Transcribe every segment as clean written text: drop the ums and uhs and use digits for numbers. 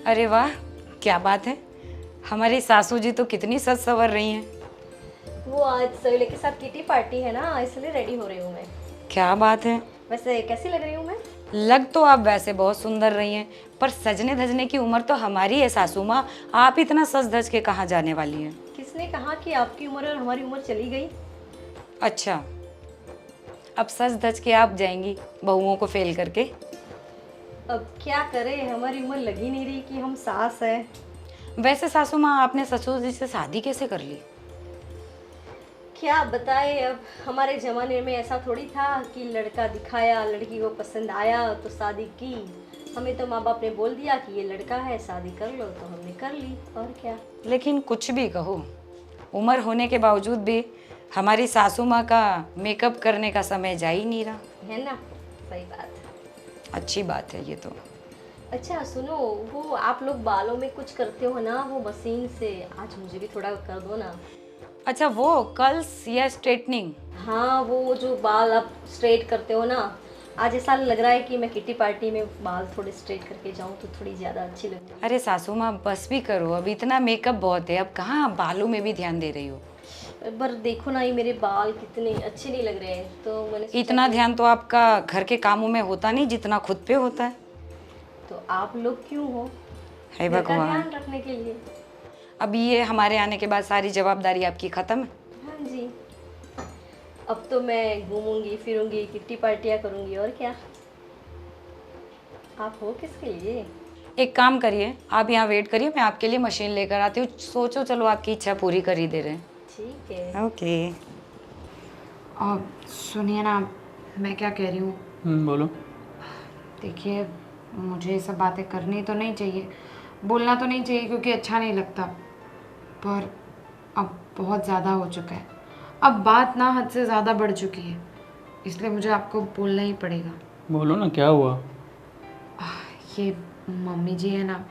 अरे वाह, क्या बात है। हमारी सासू जी तो कितनी सज सवर रही हैं। वो आज सवेले के साथ किटी पार्टी है ना, इसलिए रेडी हो रही हूँ मैं। क्या बात है। वैसे कैसी लग रही हूँ मैं? लग तो आप वैसे बहुत सुंदर रही हैं, पर सजने धजने की उम्र तो हमारी है सासू माँ। आप इतना सज धज के कहाँ जाने वाली हैं? किसने कहा कि आपकी उम्र और हमारी उम्र चली गई? अच्छा, अब सज धज के आप जाएंगी बहुओं को फेल करके? अब क्या करें, हमारी उम्र लग ही नहीं रही कि हम सास है। वैसे सासू माँ, आपने ससुर जी से शादी कैसे कर ली? क्या बताए, अब हमारे ज़माने में ऐसा थोड़ी था कि लड़का दिखाया, लड़की को पसंद आया तो शादी की। हमें तो माँ बाप ने बोल दिया कि ये लड़का है, शादी कर लो, तो हमने कर ली, और क्या। लेकिन कुछ भी कहो, उम्र होने के बावजूद भी हमारी सासू माँ का मेकअप करने का समय जा ही नहीं रहा। है ना, सही बात है। अच्छी बात है ये तो। अच्छा सुनो, वो आप लोग बालों में कुछ करते हो ना, वो मशीन से, आज मुझे भी थोड़ा कर दो ना। अच्छा, वो कर्ल्स या स्ट्रेटनिंग? हाँ, वो जो बाल आप स्ट्रेट करते हो ना, आज ऐसा लग रहा है कि मैं किटी पार्टी में बाल थोड़े स्ट्रेट करके जाऊँ तो थोड़ी ज़्यादा अच्छी लगती अरे सासू माँ, बस भी करो, अब इतना मेकअप बहुत है, अब कहाँ बालों में भी ध्यान दे रही हो? है। पर देखो ना, ये मेरे बाल कितने अच्छे नहीं लग रहे हैं, तो मैंने सोचा इतना कि ध्यान तो आपका घर के कामों में होता नहीं जितना खुद पे होता है। तो आप लोग क्यों हो, हे घर का भगवान, ध्यान रखने के लिए। अब ये हमारे आने के बाद सारी जवाबदारी आपकी खत्म है। हाँ जी, अब तो मैं घूमूंगी फिरूंगी, किट्टी पार्टियाँ करूंगी, और क्या। आप हो किसके लिए? एक काम करिए, आप यहाँ वेट करिए, मैं आपके लिए मशीन लेकर आती हूँ। सोचो, चलो आपकी इच्छा पूरी कर ही दे रहे हैं। ठीक है। ओके। अब सुनिए ना, मैं क्या कह रही हूँ। बोलो। देखिए, मुझे ये सब बातें करनी तो नहीं चाहिए, बोलना तो नहीं चाहिए, क्योंकि अच्छा नहीं लगता, पर अब बहुत ज़्यादा हो चुका है। अब बात ना हद से ज़्यादा बढ़ चुकी है, इसलिए मुझे आपको बोलना ही पड़ेगा। बोलो ना, क्या हुआ? ये मम्मी जी है ना,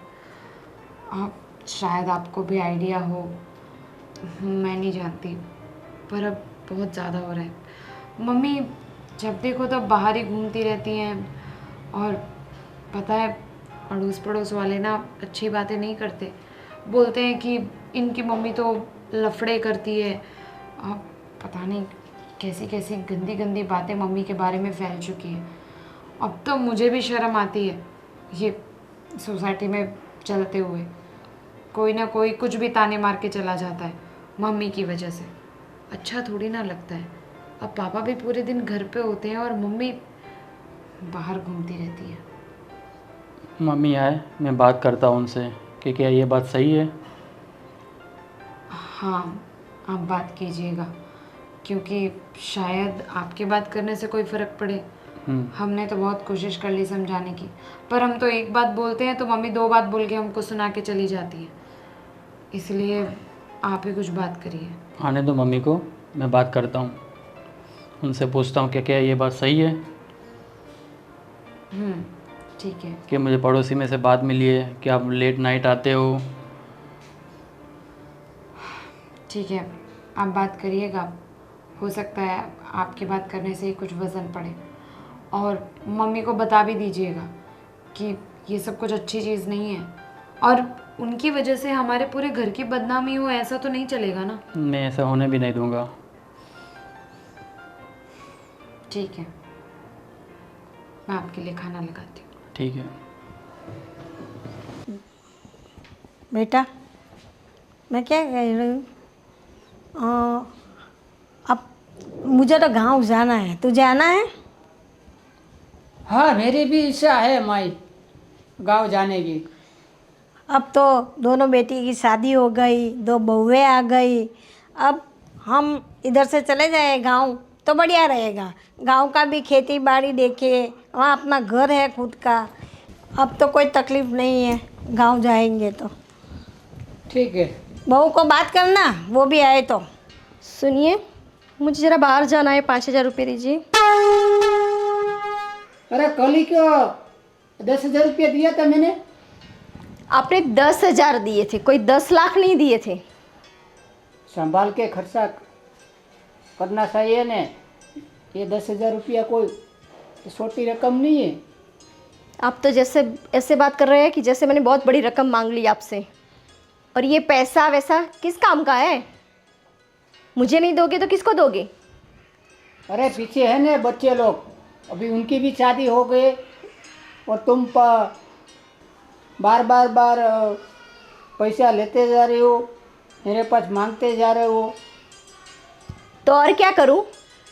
आप शायद आपको भी आइडिया हो, मैं नहीं जानती, पर अब बहुत ज़्यादा हो रहा है। मम्मी जब देखो तब बाहर ही घूमती रहती हैं, और पता है, अड़ोस पड़ोस वाले ना अच्छी बातें नहीं करते, बोलते हैं कि इनकी मम्मी तो लफड़े करती है। अब पता नहीं कैसी कैसी गंदी गंदी बातें मम्मी के बारे में फैल चुकी हैं। अब तो मुझे भी शर्म आती है ये सोसाइटी में चलते हुए। कोई ना कोई कुछ भी ताने मार के चला जाता है मम्मी की वजह से, अच्छा थोड़ी ना लगता है। अब पापा भी पूरे दिन घर पे होते हैं और मम्मी बाहर घूमती रहती है। मम्मी आए, मैं बात करता हूँ उनसे कि क्या ये बात सही है। हाँ, आप बात कीजिएगा, क्योंकि शायद आपके बात करने से कोई फ़र्क पड़े। हमने तो बहुत कोशिश कर ली समझाने की, पर हम तो एक बात बोलते हैं तो मम्मी दो बात बोल के हमको सुना के चली जाती है, इसलिए आप ही कुछ बात करिए। आने दो मम्मी को, मैं बात करता हूँ, उनसे पूछता हूँ कि क्या ये बात सही है ठीक है। कि मुझे पड़ोसी में से बात मिली है कि आप लेट नाइट आते हो। ठीक है, आप बात करिएगा, हो सकता है आपकी बात करने से ही कुछ वज़न पड़े, और मम्मी को बता भी दीजिएगा कि ये सब कुछ अच्छी चीज़ नहीं है, और उनकी वजह से हमारे पूरे घर की बदनामी हो, ऐसा तो नहीं चलेगा ना। मैं ऐसा होने भी नहीं दूंगा। ठीक है, मैं आपके लिए खाना लगाती हूँ। ठीक है। बेटा, मैं क्या कह रही हूँ, अब मुझे तो गांव जाना है, तू जाना है? हाँ, मेरी भी इच्छा है माई, गांव जाने की। अब तो दोनों बेटी की शादी हो गई, दो बहुएं आ गई, अब हम इधर से चले जाए गांव तो बढ़िया रहेगा। गांव का भी खेती बाड़ी देखे, वहाँ अपना घर है खुद का, अब तो कोई तकलीफ नहीं है, गांव जाएंगे तो। ठीक है। बहू को बात करना, वो भी आए तो। सुनिए, मुझे ज़रा बाहर जाना है, 5,000 रुपये दीजिए। अरे कल ही क्यों 10,000 रुपया दिया था मैंने। आपने 10,000 दिए थे, कोई 10 लाख नहीं दिए थे। संभाल के खर्चा करना चाहिए ने। ये 10,000 रुपया कोई छोटी रकम नहीं है। आप तो जैसे ऐसे बात कर रहे हैं कि जैसे मैंने बहुत बड़ी रकम मांग ली आपसे। और ये पैसा वैसा किस काम का है? मुझे नहीं दोगे तो किसको दोगे? अरे पीछे है ना बच्चे लोग, अभी उनकी भी शादी हो गई और तुम बार पैसा लेते जा रहे हो, मेरे पास मांगते जा रहे हो। तो और क्या करूं?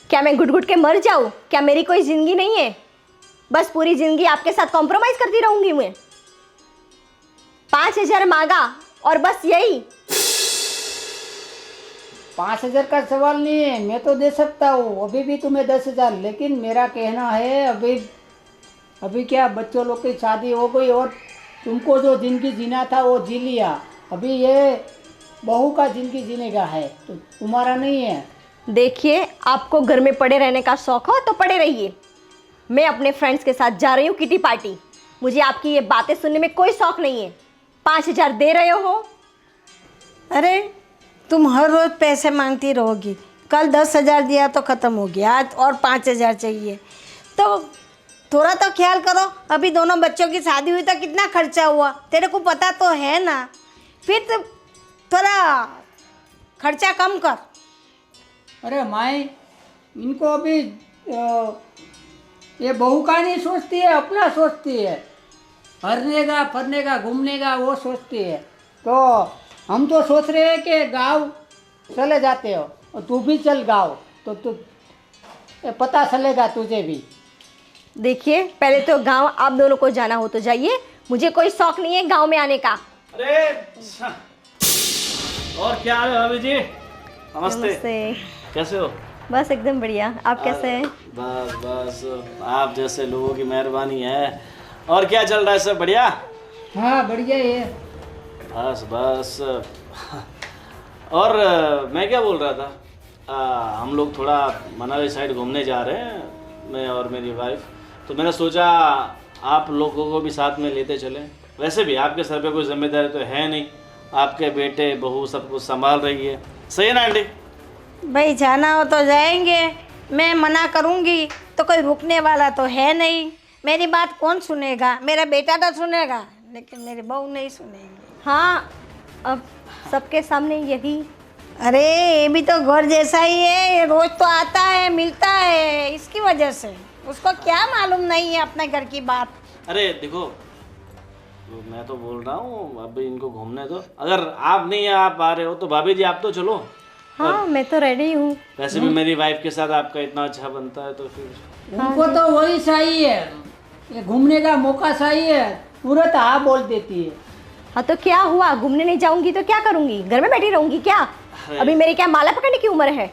क्या मैं घुट घुट के मर जाऊं? क्या मेरी कोई ज़िंदगी नहीं है? बस पूरी ज़िंदगी आपके साथ कॉम्प्रोमाइज़ करती रहूंगी मैं? 5,000 मांगा और बस यही? 5,000 का सवाल नहीं है, मैं तो दे सकता हूँ अभी भी तुम्हें 10,000, लेकिन मेरा कहना है अभी क्या बच्चों लोग की शादी हो गई और तुमको जो ज़िंदगी जीना था वो जी लिया। अभी ये बहू का ज़िंदगी जीने का है, तो तुम्हारा नहीं है। देखिए, आपको घर में पड़े रहने का शौक हो तो पड़े रहिए। मैं अपने फ्रेंड्स के साथ जा रही हूँ किटी पार्टी। मुझे आपकी ये बातें सुनने में कोई शौक नहीं है। 5,000 दे रहे हो? अरे तुम हर रोज़ पैसे मांगती रहोगी। कल 10,000 दिया तो ख़त्म हो गया, आज और 5,000 चाहिए। तो थोड़ा तो ख्याल करो। अभी दोनों बच्चों की शादी हुई तो कितना खर्चा हुआ, तेरे को पता तो है ना। फिर तो थोड़ा खर्चा कम कर। अरे माई, इनको अभी ये बहू का नहीं सोचती है, अपना सोचती है। हरने का फरने का घूमने का वो सोचती है। तो हम तो सोच रहे हैं कि गाँव चले जाते हो और तू भी चल गाँव, तो तू पता चलेगा तुझे भी। देखिए, पहले तो गांव आप दोनों को जाना हो तो जाइए। मुझे कोई शौक नहीं है गांव में आने का। अरे और क्या हाल है भाभी जी? नमस्ते। नमस्ते। कैसे हो? बस एकदम बढ़िया। आप कैसे हैं? बस आप जैसे लोगों की मेहरबानी है। और क्या चल रहा है? सब बढ़िया? हाँ बढ़िया है। बस और मैं क्या बोल रहा था, हम लोग थोड़ा मनाली साइड घूमने जा रहे हैं, मैं और मेरी वाइफ। तो मैंने सोचा आप लोगों को भी साथ में लेते चलें। वैसे भी आपके सर पे कोई जिम्मेदारी तो है नहीं, आपके बेटे बहू सब कुछ संभाल रही है। सही है ना आंटी? भाई जाना हो तो जाएंगे, मैं मना करूँगी तो कोई रुकने वाला तो है नहीं। मेरी बात कौन सुनेगा? मेरा बेटा तो सुनेगा, लेकिन मेरी बहू नहीं सुनेगी। हाँ, अब सबके सामने यही। अरे ये भी तो घर जैसा ही है, ये रोज तो आता है मिलता है, इसकी वजह से उसको क्या मालूम नहीं है अपने घर की बात। अरे देखो, तो मैं तो बोल रहा हूँ अभी इनको घूमने दो। अगर आप नहीं आ पा रहे हो तो भाभी जी आप तो चलो। हाँ, मैं तो रेडी हूँ। वैसे भी मेरी वाइफ के साथ आपका इतना अच्छा बनता है तो फिर उनको तो वही चाहिए, ये घूमने का मौका चाहिए। तुरंत हाँ बोल देती है। हाँ तो क्या हुआ? घूमने नहीं जाऊंगी तो क्या करूंगी? घर में बैठी रहूंगी क्या? अभी मेरी क्या माला पकड़ने की उम्र है?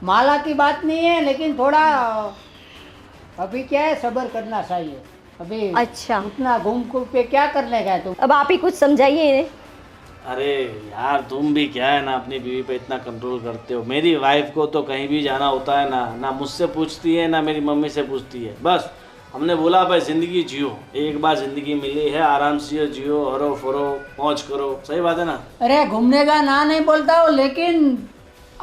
माला की बात नहीं है, लेकिन थोड़ा अभी क्या है, सब्र करना चाहिए। अभी अच्छा, उतना घूम के क्या करने का है तुम? अब आप ही कुछ समझाइए इन्हें। अरे यार तुम भी क्या है ना अपनी बीवी पे इतना कंट्रोल करते हो। मेरी वाइफ को तो कहीं भी जाना होता है ना मुझसे पूछती है ना मेरी मम्मी से पूछती है। बस हमने बोला भाई ज़िंदगी जियो, एक बार ज़िंदगी मिली है, आराम से जियो, हरो फरो मौज करो। सही बात है ना? अरे घूमने का ना नहीं बोलता हो, लेकिन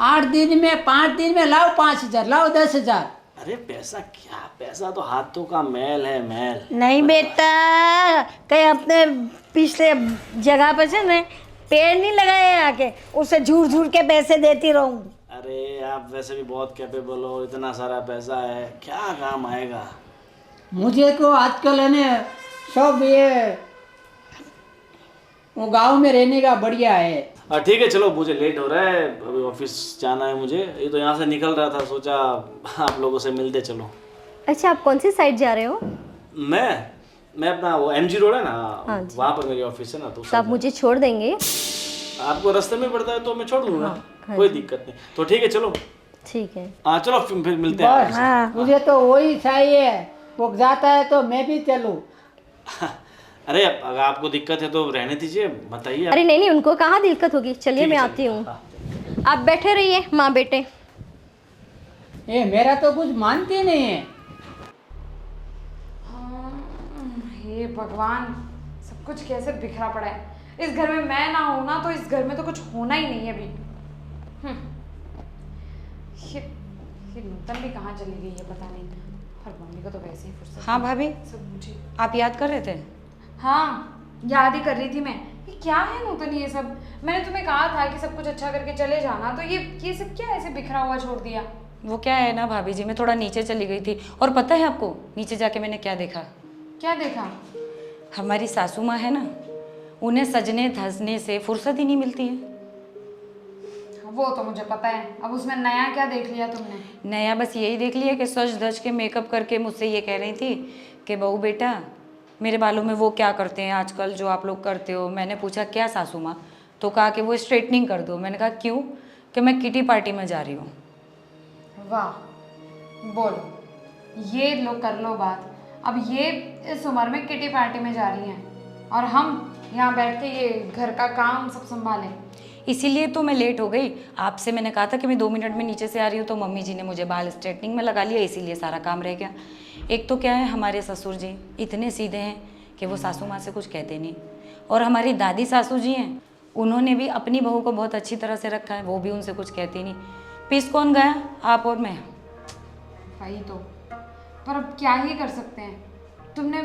8 दिन में 5 दिन में लाओ 5,000, लाओ 10,000। अरे पैसा क्या, पैसा तो हाथों का मैल है, मैल। नहीं बेटा, कहीं अपने पिछले जगह पे से ना पेड़ नहीं लगाए आके उसे झूर झूर के पैसे देती रहूं। अरे आप वैसे भी बहुत कैपेबल हो, इतना सारा पैसा है, क्या काम आएगा? मुझे तो आजकल है ना सब ये वो गांव में रहने का बढ़िया है। ठीक है, चलो मुझे लेट हो रहा है, अभी ऑफिस जाना है मुझे। ये तो यहाँ से निकल रहा था, सोचा आप लोगों से मिलते चलो। अच्छा, आप कौन सी साइड जा रहे हो? मैं अपना वो MG रोड है ना, हाँ जी। वहाँ पर मेरी ऑफिस है ना। तो आप मुझे छोड़ देंगे? आपको रास्ते में पड़ता है तो मैं छोड़ दूंगा। हाँ कोई दिक्कत नहीं। तो ठीक है, चलो। ठीक है। हाँ चलो फिर मिलते हैं। बस मुझे तो वही चाहिए, वो जाता है तो मैं भी चलूँ। अरे अगर आपको दिक्कत है तो रहने दीजिए, बताइए। अरे नहीं, उनको कहाँ दिक्कत होगी। चलिए मैं आती हूँ। आप बैठे रहिए माँ बेटे। ये मेरा तो कुछ मानती नहीं है। हे भगवान, सब कुछ कैसे बिखरा पड़ा है। इस घर में मैं ना हूं ना तो इस घर में तो कुछ होना ही नहीं है अभी। ये नूतन भी कहाँ चली गई है पता नहीं। और मम्मी को तो वैसे ही फुर्सत हाँ भाभी, सब मुझे। आप याद कर रहे थे? हाँ, याद ही कर रही थी मैं। ये क्या है नूतन ये सब? मैंने तुम्हें कहा था कि सब कुछ अच्छा करके चले जाना, तो ये सब क्या ऐसे बिखरा हुआ छोड़ दिया? वो क्या है ना भाभी जी, मैं थोड़ा नीचे चली गई थी और पता है आपको नीचे जाके मैंने क्या देखा? क्या देखा? हमारी सासू माँ है ना, उन्हें सजने धजने से फुर्सत ही नहीं मिलती है। वो तो मुझे पता है, अब उसमें नया क्या देख लिया तुमने? नया बस यही देख लिया कि सज धज के मेकअप करके मुझसे ये कह रही थी कि बहू बेटा मेरे बालों में वो क्या करते हैं आजकल जो आप लोग करते हो। मैंने पूछा क्या सासू माँ? तो कहा कि वो स्ट्रेटनिंग कर दो। मैंने कहा क्यों? कि मैं किटी पार्टी में जा रही हूँ। वाह, बोलो, ये लो कर लो बात। अब ये इस उम्र में किटी पार्टी में जा रही हैं और हम यहाँ बैठ के ये घर का काम सब संभालें। इसीलिए तो मैं लेट हो गई। आपसे मैंने कहा था कि मैं 2 मिनट में नीचे से आ रही हूँ, तो मम्मी जी ने मुझे बाल स्ट्रेटनिंग में लगा लिया, इसीलिए सारा काम रह गया। एक तो क्या है, हमारे ससुर जी इतने सीधे हैं कि वो सासू माँ से कुछ कहते नहीं, और हमारी दादी सासू जी हैं, उन्होंने भी अपनी बहू को बहुत अच्छी तरह से रखा है, वो भी उनसे कुछ कहती नहीं। पीस कौन गया? आप और मैं। वही तो, पर अब क्या ही कर सकते हैं। तुमने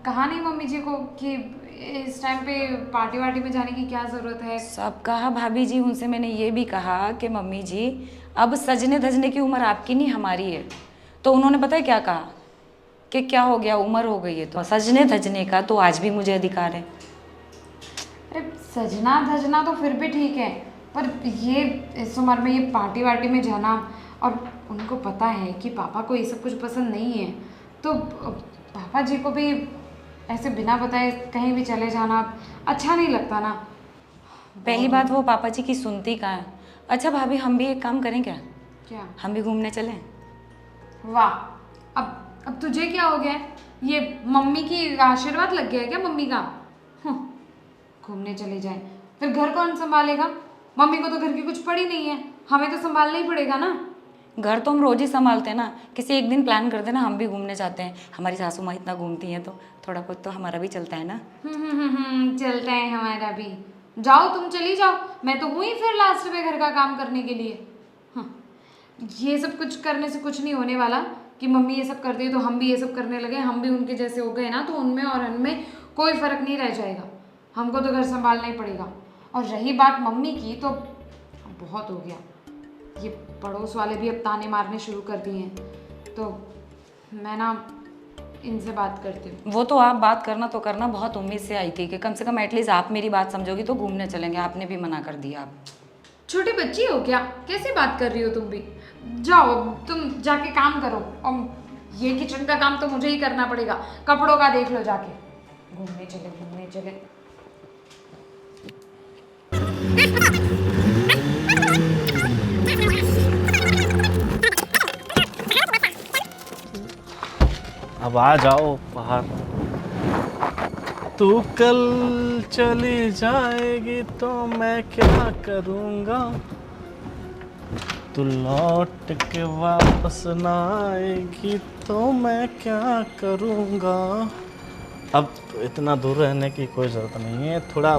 कहा नहीं मम्मी जी को कि इस टाइम पे पार्टी वार्टी में जाने की क्या ज़रूरत है? सब कहा भाभी जी, उनसे मैंने ये भी कहा कि मम्मी जी अब सजने धजने की उम्र आपकी नहीं हमारी है। तो उन्होंने पता है क्या कहा कि क्या हो गया, उम्र हो गई है तो सजने धजने का तो आज भी मुझे अधिकार है। अरे सजना धजना तो फिर भी ठीक है, पर ये इस उम्र में ये पार्टी वार्टी में जाना, और उनको पता है कि पापा को ये सब कुछ पसंद नहीं है, तो पापा जी को भी ऐसे बिना बताए कहीं भी चले जाना अच्छा नहीं लगता ना। पहली बात वो पापा जी की सुनती कहाँ है। अच्छा भाभी, हम भी एक काम करें क्या? क्या? हम भी घूमने चलें? वाह, अब तुझे क्या हो गया? ये मम्मी की आशीर्वाद लग गया है क्या मम्मी का? घूमने चले जाएं, फिर घर कौन संभालेगा? मम्मी को तो घर की कुछ पड़ी नहीं है, हमें तो संभालना ही पड़ेगा ना। घर तो हम रोज ही संभालते हैं ना, किसी एक दिन प्लान करते ना, हम भी घूमने जाते हैं। हमारी सासू माँ इतना घूमती हैं तो थोड़ा बहुत तो हमारा भी चलता है ना। चलता है हमारा भी। जाओ, तुम चली जाओ, मैं तो हूँ ही फिर लास्ट में घर का काम करने के लिए। ये सब कुछ करने से कुछ नहीं होने वाला कि मम्मी ये सब करती है तो हम भी ये सब करने लगे, हम भी उनके जैसे हो गए ना, तो उनमें और हमें कोई फ़र्क नहीं रह जाएगा। हमको तो घर संभालना ही पड़ेगा। और रही बात मम्मी की, तो बहुत हो गया, ये पड़ोस वाले भी अब ताने मारने शुरू कर दिए हैं, तो मैं ना इनसे बात करती हूँ। वो तो आप बात करना तो करना, बहुत उम्मीद से आई थी कि कम से कम एटलीस्ट आप मेरी बात समझोगी तो घूमने चलेंगे। आपने भी मना कर दिया। आप छोटी बच्ची हो क्या? कैसे बात कर रही हो तुम भी? जाओ, तुम जाके काम करो, और ये किचन का काम तो मुझे ही करना पड़ेगा। कपड़ों का देख लो जाके। घूमने चले, घूमने चले। अब आ जाओ बाहर। तू कल चली जाएगी तो मैं क्या करूँगा, तू लौट के वापस ना आएगी तो मैं क्या करूँगा। अब इतना दूर रहने की कोई ज़रूरत नहीं है, थोड़ा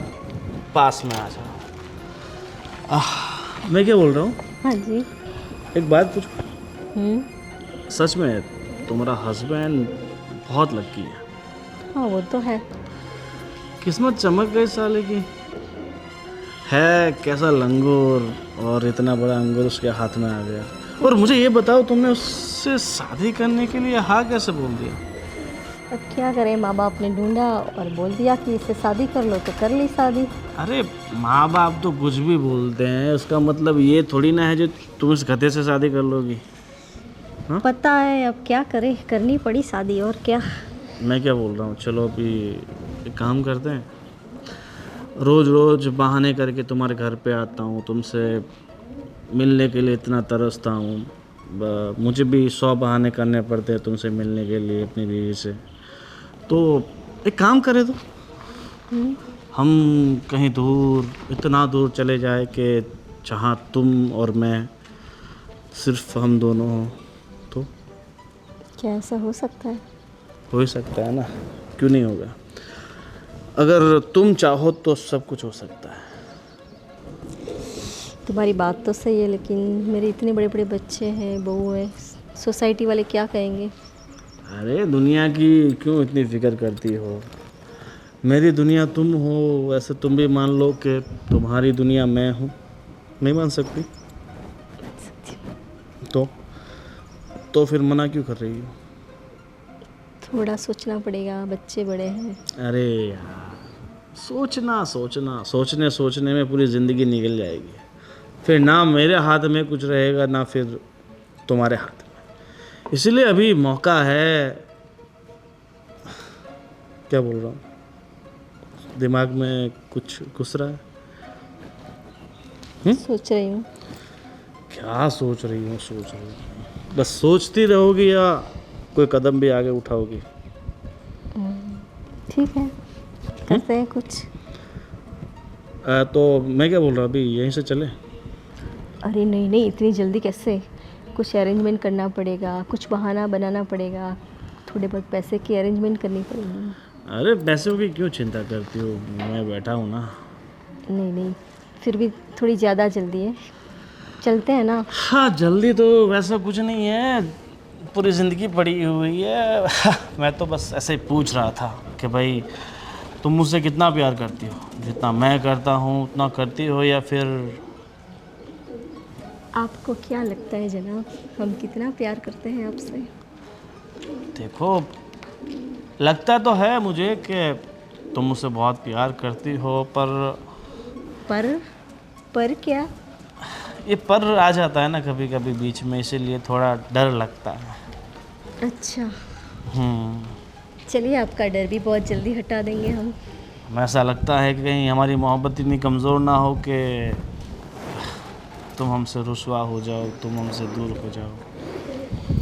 पास में आ जाओ। मैं क्या बोल रहा हूँ? हाँ जी। एक बात पूछूं? सच में तुम्हारा हस्बैंड बहुत लकी है। हाँ वो तो है। किस्मत चमक गई साले की। है कैसा लंगूर, और इतना बड़ा अंगूर उसके हाथ में आ गया। और मुझे ये बताओ, तुमने उससे शादी करने के लिए हाँ कैसे बोल दिया? अब क्या करें, माँ बाप ने ढूंढा और बोल दिया कि इससे शादी कर लो, तो कर ली शादी। अरे माँ बाप तो कुछ भी बोलते हैं, उसका मतलब ये थोड़ी ना है जो तुम इस गधे से शादी कर लोगी। हाँ? पता है, अब क्या करें, करनी पड़ी शादी, और क्या। मैं क्या बोल रहा हूँ, चलो अभी एक काम करते हैं, रोज़ रोज़ बहाने करके तुम्हारे घर पे आता हूँ, तुमसे मिलने के लिए इतना तरसता हूँ। मुझे भी 100 बहाने करने पड़ते हैं तुमसे मिलने के लिए अपनी बीवी से। तो एक काम करें तो हम कहीं दूर, इतना दूर चले जाए कि जहाँ तुम और मैं, सिर्फ हम दोनों हों। तो क्या ऐसा हो सकता है? हो ही सकता है ना, क्यों नहीं होगा। अगर तुम चाहो तो सब कुछ हो सकता है। तुम्हारी बात तो सही है, लेकिन मेरे इतने बड़े बड़े बच्चे हैं, बहू है, सोसाइटी वाले क्या कहेंगे? अरे दुनिया की क्यों इतनी फिक्र करती हो? मेरी दुनिया तुम हो, वैसे तुम भी मान लो कि तुम्हारी दुनिया मैं हूँ। नहीं मान सकती? तो फिर मना क्यों कर रही हो? थोड़ा सोचना पड़ेगा, बच्चे बड़े हैं। अरे यार, सोचना सोचना सोचने सोचने में पूरी ज़िंदगी निकल जाएगी। फिर ना मेरे हाथ में कुछ रहेगा ना फिर तुम्हारे हाथ में। इसलिए अभी मौका है। क्या बोल रहा हूँ? दिमाग में कुछ घुस रहा है? सोच रही हूँ। क्या सोच रही हूँ? बस सोचती रहोगी या कोई कदम भी आगे उठाओगी? ठीक है, करते हैं कुछ। तो मैं क्या बोल रहा हूँ, अभी यहीं से चले? अरे नहीं नहीं, इतनी जल्दी कैसे? कुछ अरेंजमेंट करना पड़ेगा, कुछ बहाना बनाना पड़ेगा, थोड़े बहुत पैसे की अरेंजमेंट करनी पड़ेगी। अरे पैसों की क्यों चिंता करती हो? मैं बैठा हूँ ना। नहीं नहीं, फिर भी थोड़ी ज़्यादा जल्दी है, चलते हैं ना। हाँ, जल्दी तो वैसा कुछ नहीं है, पूरी ज़िंदगी पड़ी हुई है। मैं तो बस ऐसे ही पूछ रहा था कि भाई तुम मुझसे कितना प्यार करती हो? जितना मैं करता हूँ उतना करती हो या फिर? आपको क्या लगता है जनाब, हम कितना प्यार करते हैं आपसे? देखो, लगता तो है मुझे कि तुम मुझसे बहुत प्यार करती हो, पर क्या? ये पर आ जाता है ना कभी कभी बीच में, इसीलिए थोड़ा डर लगता है। अच्छा, चलिए आपका डर भी बहुत जल्दी हटा देंगे हम। ऐसा लगता है कि कहीं हमारी मोहब्बत इतनी कमज़ोर ना हो कि तुम हमसे रुसवा हो जाओ, तुम हमसे दूर हो जाओ।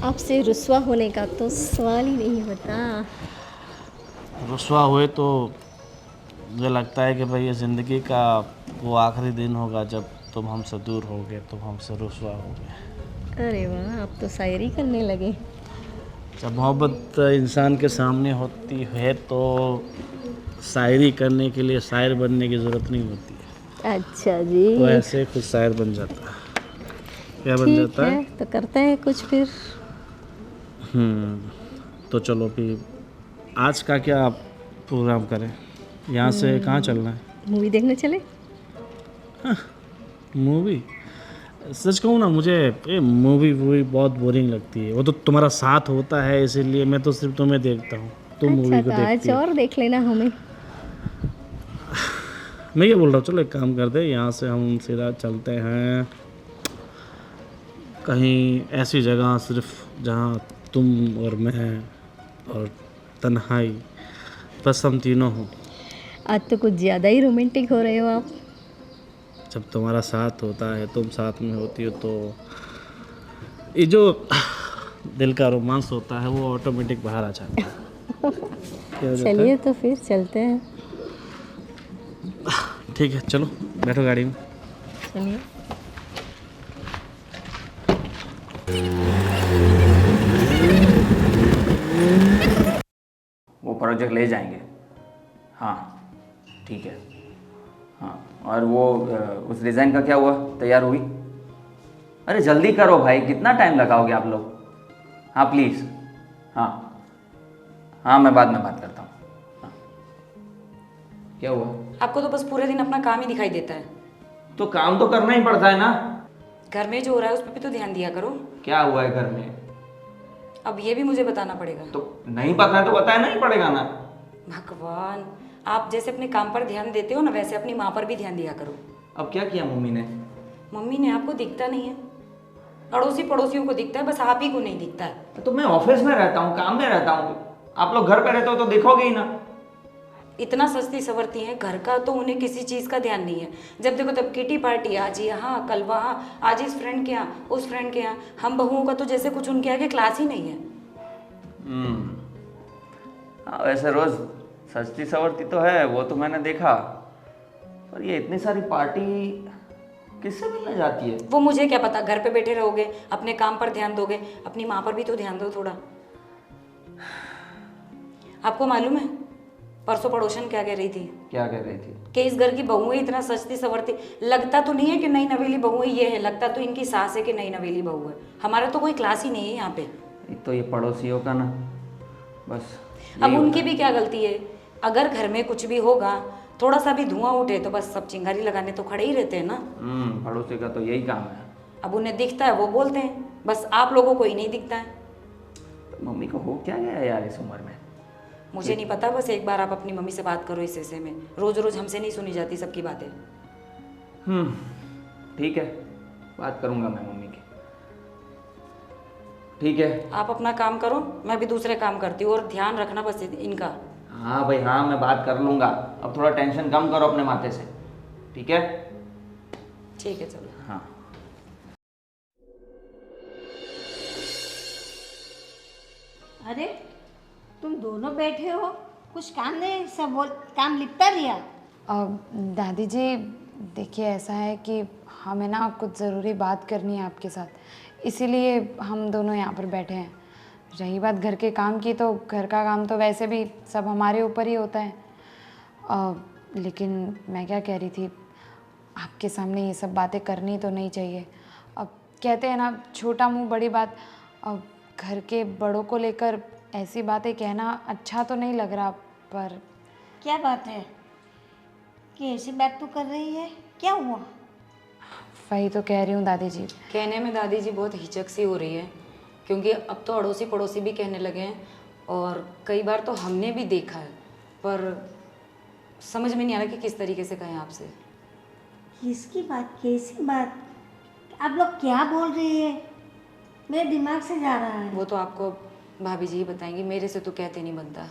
आपसे रुसवा होने का तो सवाल ही नहीं होता। रुसवा हुए तो मुझे लगता है कि भाई ये ज़िंदगी का वो आखिरी दिन होगा जब तुम हमसे दूर होगे, तुम हमसे रुसवा होगे। अरे वाह, आप तो शायरी करने लगे। जब मोहब्बत इंसान के सामने होती है तो शायरी करने के लिए शायर बनने की ज़रूरत नहीं होती है। अच्छा जी, तो ऐसे खुद शायर बन जाता है। क्या बन ठीक जाता है? तो करते हैं कुछ फिर। तो चलो फिर आज का क्या प्रोग्राम करें? यहाँ से कहाँ चलना है? मूवी देखने चले? मूवी? सच कहूँ ना, मुझे ये मूवी बहुत बोरिंग लगती है। वो तो तुम्हारा साथ होता है इसीलिए मैं तो सिर्फ तुम्हें देखता हूँ, तुम मूवी को अच्छा, आज देखती हो। और देख लेना हमें। मैं ये बोल रहा हूँ, चलो एक काम करते हैं, यहाँ से हम सीधा चलते हैं कहीं ऐसी जगह सिर्फ जहाँ तुम और मैं और तन्हाई, बस हम तीनों हों। आज तो कुछ ज़्यादा ही रोमांटिक हो रहे हो आप। जब तुम्हारा साथ होता है, तुम साथ में होती हो, तो ये जो दिल का रोमांस होता है वो ऑटोमेटिक बाहर आ जाता है। क्या हो जाता है? चलिए तो फिर चलते हैं। ठीक है, चलो बैठो गाड़ी में। चलिए। वो प्रोजेक्ट ले जाएंगे। हाँ ठीक है। हाँ, और वो उस डिज़ाइन का क्या हुआ? तैयार हुई? अरे जल्दी करो भाई, कितना टाइम लगाओगे आप लोग? हाँ प्लीज़। हाँ हाँ, मैं बाद में बात करता हूँ। हाँ। क्या हुआ? आपको तो बस पूरे दिन अपना काम ही दिखाई देता है। तो काम तो करना ही पड़ता है ना। घर में जो हो रहा है उस पर भी तो ध्यान दिया करो। क्या हुआ है घर में? अब ये भी मुझे बताना पड़ेगा। तो नहीं पता है तो बताना ही पड़ेगा ना। भगवान, आप जैसे अपने काम पर ध्यान देते हो ना, वैसे अपनी माँ पर भी ध्यान दिया करो। अब क्या किया मम्मी ने? मम्मी ने आपको दिखता नहीं है, अड़ोसी पड़ोसियों को दिखता है, बस आप ही को नहीं दिखता है। तो मैं ऑफिस में रहता हूँ, काम में रहता हूँ, आप लोग घर पे रहते हो तो देखोगे ही ना। इतना सस्ती सवरती हैं, घर का तो उन्हें किसी चीज़ का ध्यान नहीं है। जब देखो तब किटी पार्टी, आज यहाँ कल वहाँ, आज इस फ्रेंड के यहाँ उस फ्रेंड के यहाँ। हम बहुओं का तो जैसे कुछ उनके आगे क्लास ही नहीं है। हाँ, वैसे रोज़ सस्ती सवरती तो है, वो तो मैंने देखा, पर ये इतनी सारी पार्टी किससे मिलने जाती है? वो मुझे क्या पता, घर पे बैठे रहोगे, अपने काम पर ध्यान दोगे, अपनी माँ पर भी तो ध्यान दो थोड़ा। आपको मालूम है परसों पड़ोसन क्या कह रही थी? क्या कह रही थी? कि इस घर की बहुएं इतना सस्ती सवरती, लगता तो नहीं है कि नई नवेली बहुएं ये है, लगता तो इनकी सास है कि नई नवेली बहू है। हमारा तो कोई क्लास ही नहीं है यहाँ पे। तो ये पड़ोसियों का ना बस अब यही उनकी होता भी क्या गलती है? अगर घर में कुछ भी होगा, थोड़ा सा भी धुआं उठे तो बस सब चिंगारी लगाने तो खड़े ही रहते हैं ना। पड़ोसी का तो यही काम है। अब उन्हें दिखता है वो बोलते हैं, बस आप लोगों को ही नहीं दिखता है। तो मम्मी को हो क्या गया है यार इस उम्र में? मुझे नहीं पता, बस एक बार आप अपनी मम्मी से बात करो इस विषय में। रोज रोज हमसे नहीं सुनी जाती सबकी बातें। ठीक है, बात करूंगा मैं मम्मी की। ठीक है। आप अपना काम करो, मैं भी दूसरे काम करती हूँ, और ध्यान रखना बस इनका। हाँ भाई हाँ, मैं बात कर लूंगा। अब थोड़ा टेंशन कम करो अपने माथे से, ठीक है? ठीक है चलो। हाँ। अरे तुम दोनों बैठे हो, कुछ काम नहीं, सब बोल काम लिपटा लिया। दादी जी देखिए, ऐसा है कि हमें ना कुछ ज़रूरी बात करनी है आपके साथ, इसीलिए हम दोनों यहाँ पर बैठे हैं। रही बात घर के काम की, तो घर का काम तो वैसे भी सब हमारे ऊपर ही होता है। लेकिन मैं क्या कह रही थी, आपके सामने ये सब बातें करनी तो नहीं चाहिए। अब कहते हैं ना, छोटा मुंह बड़ी बात। अब घर के बड़ों को लेकर ऐसी बातें कहना अच्छा तो नहीं लग रहा, पर क्या बात है कि ऐसी बात तू कर रही है? क्या हुआ? वही तो कह रही हूँ दादी जी। कहने में दादी जी बहुत हिचक सी हो रही है, क्योंकि अब तो अड़ोसी पड़ोसी भी कहने लगे हैं, और कई बार तो हमने भी देखा है, पर समझ में नहीं आ रहा कि किस तरीके से कहें आपसे। किसकी बात, कैसी बात? आप लोग क्या बोल रहे हैं? मेरे दिमाग से जा रहा है। वो तो आपको भाभी जी ही बताएंगी, मेरे से तो कहते नहीं बनता।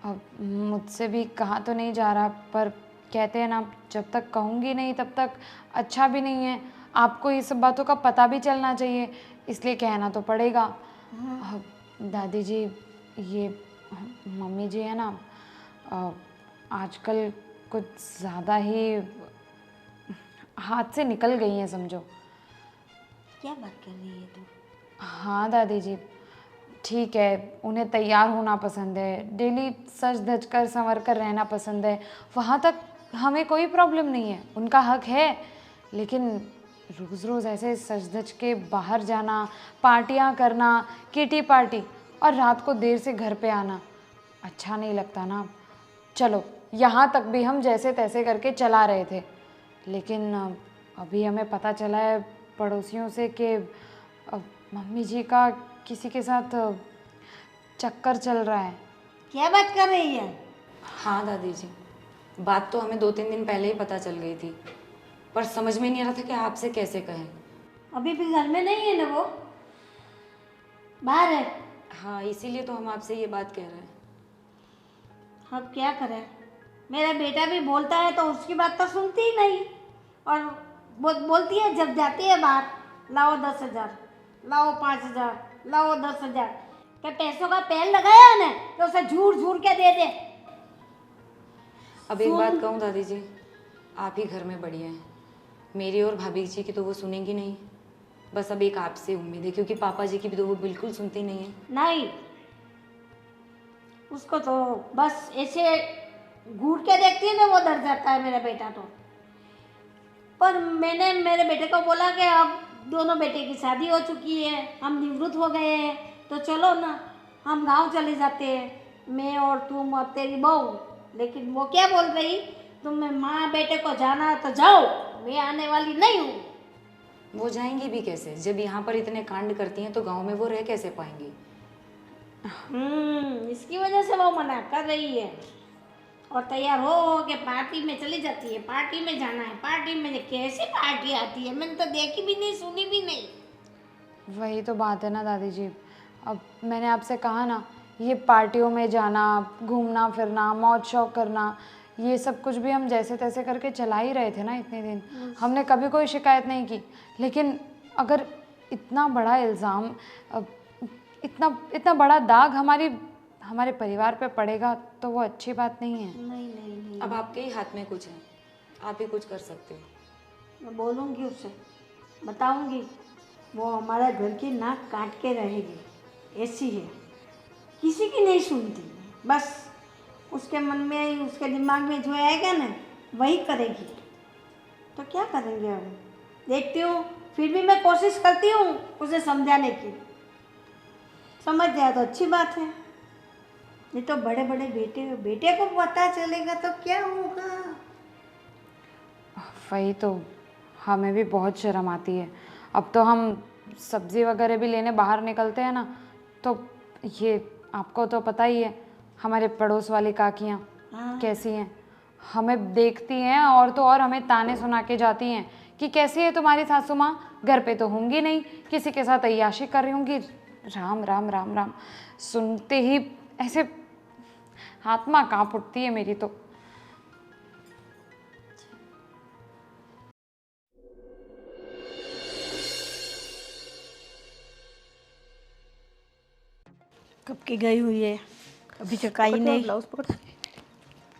अब मुझसे भी कहा तो नहीं जा रहा, पर कहते हैं ना, जब तक कहूँगी नहीं तब तक अच्छा भी नहीं है। आपको ये सब बातों का पता भी चलना चाहिए, इसलिए कहना तो पड़ेगा। अब दादी जी, ये मम्मी जी है ना, आजकल कुछ ज़्यादा ही हाथ से निकल गई हैं समझो। क्या बात कर रही है तू? हाँ दादी जी, ठीक है, उन्हें तैयार होना पसंद है, डेली सज धज कर संवर कर रहना पसंद है, वहाँ तक हमें कोई प्रॉब्लम नहीं है, उनका हक है। लेकिन रोज़ रोज़ ऐसे सज धज के बाहर जाना, पार्टियाँ करना, किटी पार्टी, और रात को देर से घर पे आना अच्छा नहीं लगता ना। चलो, यहाँ तक भी हम जैसे तैसे करके चला रहे थे, लेकिन अभी हमें पता चला है पड़ोसियों से कि मम्मी जी का किसी के साथ चक्कर चल रहा है। क्या बात कर रही है? हाँ दादी जी, बात तो हमें 2-3 दिन पहले ही पता चल गई थी, पर समझ में नहीं आ रहा था कि आपसे कैसे कहें। अभी भी घर में नहीं है ना वो? बाहर है? हाँ, इसीलिए तो हम आपसे ये बात कह रहे हैं। अब क्या करें? मेरा बेटा भी बोलता है तो उसकी बात तो सुनती ही नहीं, और बोलती है जब जाती है बाहर, लाओ 10,000, लाओ 5,000, लाओ 10,000। क्या पैसों का पेड़ लगाया ना तो उसे झूठ झूठ के दे दे। अब एक बात कहूँ दादी जी, आप ही घर में बढ़िया हैं, मेरी और भाभी जी की तो वो सुनेंगी नहीं। बस अब एक आपसे उम्मीद है, क्योंकि पापा जी की भी तो वो बिल्कुल सुनती नहीं है। नहीं, उसको तो बस ऐसे घूर के देखती है ना, वो डर जाता है मेरा बेटा तो। पर मैंने मेरे बेटे को बोला कि अब दोनों बेटे की शादी हो चुकी है, हम निवृत्त हो गए हैं, तो चलो ना हम गांव चले जाते हैं, मैं और तुम और तेरी बहू। लेकिन वो क्या बोल रही, तुम्हें माँ बेटे को जाना तो जाओ, मैं आने वाली नहीं हूँ। वो जाएंगी भी कैसे? जब यहाँ पर इतने कांड करती हैं तो गांव में वो रह कैसे पाएंगी? इसकी वजह से वो मना कर रही है, और तैयार हो के पार्टी में चली जाती है। पार्टी में जाना है, पार्टी में। कैसी पार्टी आती है, मैंने तो देखी भी नहीं, सुनी भी नहीं। वही तो बात है ना दादी जी। अब मैंने आपसे कहा ना, ये पार्टियों में जाना, घूमना फिरना, मौज शौक करना, ये सब कुछ भी हम जैसे तैसे करके चला ही रहे थे ना इतने दिन। हमने कभी कोई शिकायत नहीं की। लेकिन अगर इतना बड़ा इल्ज़ाम, इतना बड़ा दाग हमारे परिवार पे पड़ेगा तो वो अच्छी बात नहीं है। नहीं, अब आपके ही हाथ में कुछ है, आप ही कुछ कर सकते हो। मैं बोलूँगी उससे, बताऊँगी, वो हमारा घर की नाक काट के रहेगी। ऐसी है, किसी की नहीं सुनती, बस उसके मन में, उसके दिमाग में जो आएगा ना वही करेगी। तो क्या करेंगे अब, देखती हूँ। फिर भी मैं कोशिश करती हूँ उसे समझाने की, समझ जाए तो अच्छी बात है। ये तो बड़े बड़े बेटे बेटे को पता चलेगा तो क्या होगा। वही तो, हमें भी बहुत शर्म आती है। अब तो हम सब्ज़ी वगैरह भी लेने बाहर निकलते हैं ना, तो ये आपको तो पता ही है, हमारे पड़ोस वाली काकियाँ कैसी हैं। हमें देखती हैं और तो और हमें ताने सुना के जाती हैं कि कैसी है तुम्हारी सासू माँ, घर पे तो होंगी नहीं, किसी के साथ अय्याशी कर रही होंगी। राम राम राम राम, सुनते ही ऐसे आत्मा कांप उठती है मेरी तो। कब की गई हुई है, अभी तक आई नहीं। ब्लाउज पकड़,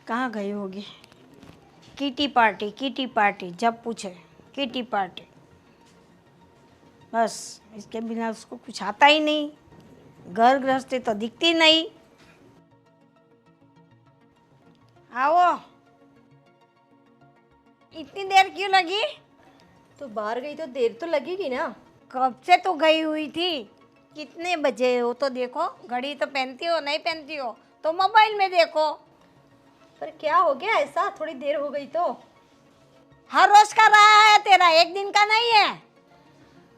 कहाँ गई होगी। किटी पार्टी, जब पूछे किटी पार्टी, बस इसके बिना उसको कुछ आता ही नहीं। घर गृहस्थी तो दिखती नहीं। आओ, इतनी देर क्यों लगी? तो बाहर गई तो देर तो लगेगी ना। कब से तो गई हुई थी। कितने बजे हो तो देखो, घड़ी तो पहनती हो, नहीं पहनती हो तो मोबाइल में देखो। पर क्या हो गया ऐसा, थोड़ी देर हो गई तो? हर रोज का रहा है तेरा, एक दिन का नहीं है।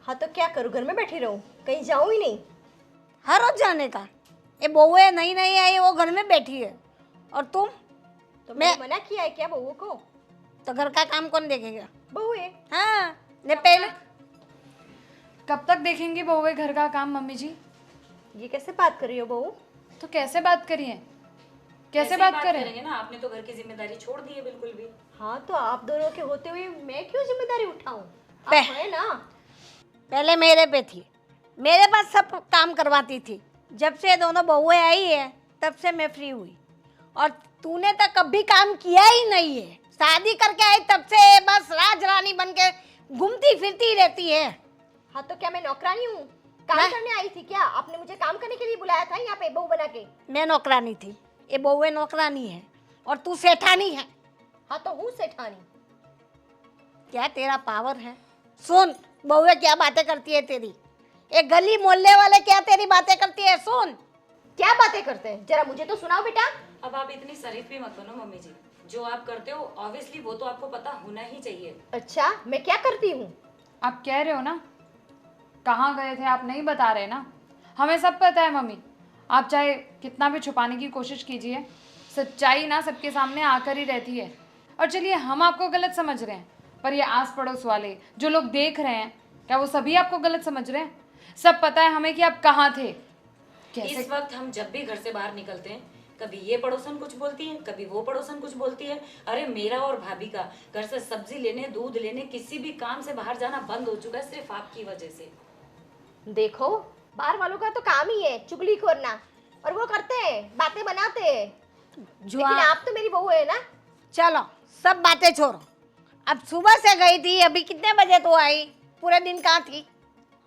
हाँ तो क्या करूँ, घर में बैठी रहूँ, कहीं जाऊँ ही नहीं? हर रोज जाने का। ये बहू है, नहीं नहीं आई, वो घर में बैठी है। और तुम? तो मैंने मना किया है क्या बहू को? तो घर का काम कौन देखेगा? बहू है। हाँ, ने पहले। कब तक देखेंगी बहुए घर का काम मम्मी जी? ये कैसे बात कर रही हो बहू? तो कैसे बात करिए, कैसे बात करें? करेंगे ना, आपने तो घर की जिम्मेदारी छोड़ दी है बिल्कुल भी। हाँ तो आप दोनों के होते हुए मैं क्यों जिम्मेदारी उठाऊं? आप पे- है ना। पहले मेरे पे थी, मेरे पास सब काम करवाती थी। जब से दोनों बहुएं आई है तब से मैं फ्री हुई, और तूने तो कभी काम किया ही नहीं है। शादी करके आई तब से बस राज रानी बन के घूमती फिरती रहती है। हाँ तो क्या मैं नौकरानी हूँ? काम करने आई थी क्या? आपने मुझे काम करने के लिए बुलाया था यहाँ पे बहू बना के? मैं नौकरानी थी, ये बहुएं नौकरानी है, और तू सेठानी है। हाँ तो हूँ सेठानी। क्या तेरा पावर है? सुन, बहुएं क्या बातें करती है तेरी, एक गली मोहल्ले वाले क्या तेरी बातें करती है, सुन। क्या बातें करते हैं, जरा मुझे तो सुनाओ बेटा। अब आप इतनी शरीफ भी मत बनो मम्मी जी। जो आप करते हो ऑब्वियसली वो तो आपको पता होना ही चाहिए। अच्छा, मैं क्या करती हूँ? आप कह रहे हो ना, कहाँ गए थे आप नहीं बता रहे ना, हमें सब पता है मम्मी। आप चाहे कितना भी छुपाने की कोशिश कीजिए, सच्चाई ना सबके सामने आकर ही रहती है। और चलिए हम आपको गलत समझ रहे हैं, पर ये आस पड़ोस वाले जो लोग देख रहे हैं, क्या वो सभी आपको गलत समझ रहे हैं? सब पता है हमें कि आप कहाँ थे, कैसे। इस वक्त हम जब भी घर से बाहर निकलते हैं, कभी ये पड़ोसन कुछ बोलती है, कभी वो पड़ोसन कुछ बोलती है। अरे मेरा और भाभी का घर से सब्जी लेने, दूध लेने, किसी भी काम से बाहर जाना बंद हो चुका है सिर्फ आपकी वजह से। देखो, बाहर वालों का तो काम ही है चुगली करना, और वो करते हैं, बातें बनाते हैं। लेकिन आप तो मेरी बहू है ना। चलो सब बातें छोड़ो, अब सुबह से गई थी, अभी कितने बजे तो आई? पूरे दिन कहाँ थी?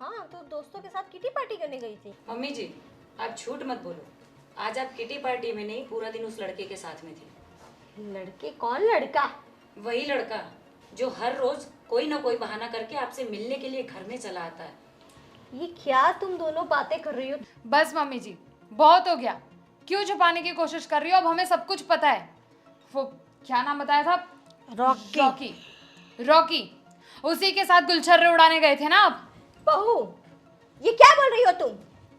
हाँ तो दोस्तों के साथ किटी पार्टी करने गई थी। मम्मी जी आप झूठ मत बोलो, आज आप किटी पार्टी में नहीं, पूरा दिन उस लड़के के साथ में थी। लड़के? कौन लड़का? वही लड़का जो हर रोज कोई ना कोई बहाना करके आपसे मिलने के लिए घर में चला आता है। ये क्या तुम दोनों बातें कर रही हो? बस मम्मी जी बहुत हो गया, क्यों छुपाने की कोशिश कर रही हो? अब हमें सब कुछ पता है। वो क्या नाम बताया था? रॉकी। रॉकी, रॉकी, उसी के साथ गुलछर्रे उड़ाने गए थे ना आप? बहू, ये क्या बोल रही हो तुम?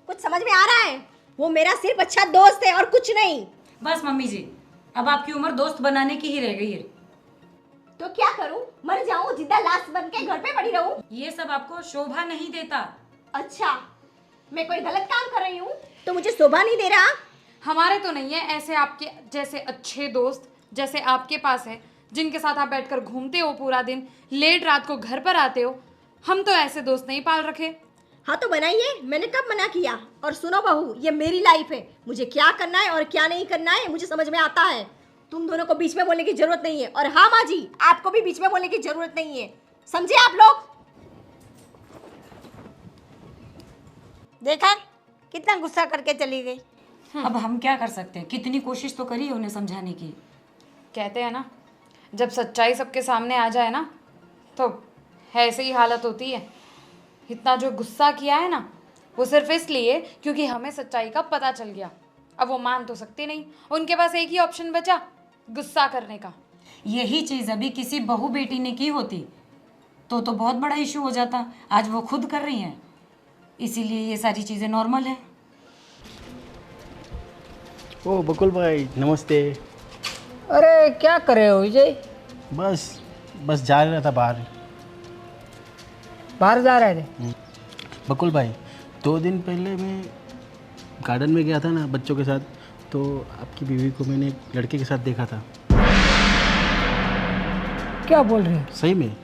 कुछ समझ में आ रहा है? वो मेरा सिर्फ अच्छा दोस्त है और कुछ नहीं। बस मम्मी जी, अब आपकी उम्र दोस्त बनाने की ही रह गई है। तो क्या करूं? मर जाऊं जिंदा लाश बन के घर पे पड़ी रहूं? ये सब आपको शोभा नहीं देता। अच्छा, मैं कोई गलत काम कर रही हूँ तो मुझे शोभा नहीं दे रहा? हमारे तो नहीं है ऐसे आपके जैसे अच्छे दोस्त, जैसे आपके पास है, जिनके साथ आप बैठकर घूमते हो पूरा दिन, लेट रात को घर पर आते हो। हम तो ऐसे दोस्त नहीं पाल रखे। हाँ तो बनाइए, मैंने कब मना किया? और सुनो बहू, ये मेरी लाइफ है, मुझे क्या करना है और क्या नहीं करना है मुझे समझ में आता है। तुम दोनों को बीच में बोलने की जरूरत नहीं है, और हाँ माँ जी, आपको भी बीच में बोलने की जरूरत नहीं है, समझे आप लोग? देखा कितना गुस्सा करके चली गई। अब हम क्या कर सकते हैं, कितनी कोशिश तो करी उन्हें समझाने की। कहते हैं ना, जब सच्चाई सबके सामने आ जाए ना तो ऐसे ही हालत होती है। इतना जो गुस्सा किया है ना, वो सिर्फ इसलिए क्योंकि हमें सच्चाई का पता चल गया। अब वो मान तो सकती नहीं, उनके पास एक ही ऑप्शन बचा, गुस्सा करने का। यही चीज़ अभी किसी बहू बेटी ने की होती तो बहुत बड़ा इशू हो जाता। आज वो खुद कर रही हैं, इसीलिए ये सारी चीज़ें नॉर्मल है। ओ बकुल भाई नमस्ते। अरे क्या कर रहे हो विजय? बस जा रहा था बाहर। बाहर जा रहे थे? बकुल भाई 2 दिन पहले मैं गार्डन में गया था ना बच्चों के साथ, तो आपकी बीवी को मैंने एक लड़के के साथ देखा था। क्या बोल रहे हो? सही में?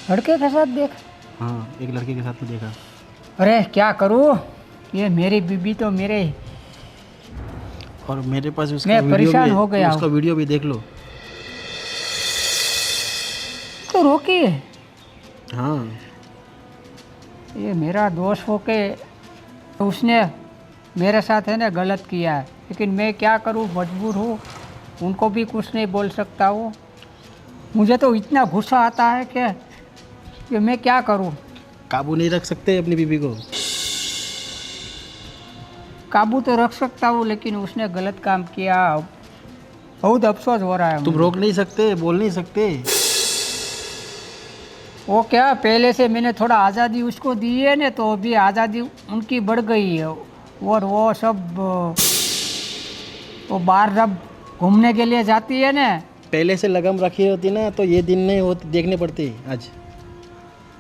लड़के के साथ देख? हाँ, एक लड़के के साथ में देखा। अरे क्या करूँ, ये मेरी बीबी तो मेरे, और मेरे पास उसका मैं वीडियो परेशान भी हो गया उसका हूँ। वीडियो भी देख लो। तो रोकी है। हाँ, ये मेरा दोस्त हो के उसने मेरे साथ है ना गलत किया है, लेकिन मैं क्या करूँ, मजबूर हूँ, उनको भी कुछ नहीं बोल सकता हूँ। मुझे तो इतना गुस्सा आता है कि मैं क्या करूँ। काबू नहीं रख सकते अपनी बीवी को? काबू तो रख सकता हूँ, लेकिन उसने गलत काम किया, बहुत अफसोस हो रहा है तुम मुझे। रोक नहीं सकते, बोल नहीं सकते? वो क्या, पहले से मैंने थोड़ा आज़ादी उसको दी है ना, तो अभी आज़ादी उनकी बढ़ गई है। और वो सब वो बाहर जब घूमने के लिए जाती है ना। पहले से लगम रखी होती ना तो ये दिन नहीं होते, देखने पड़ते आज।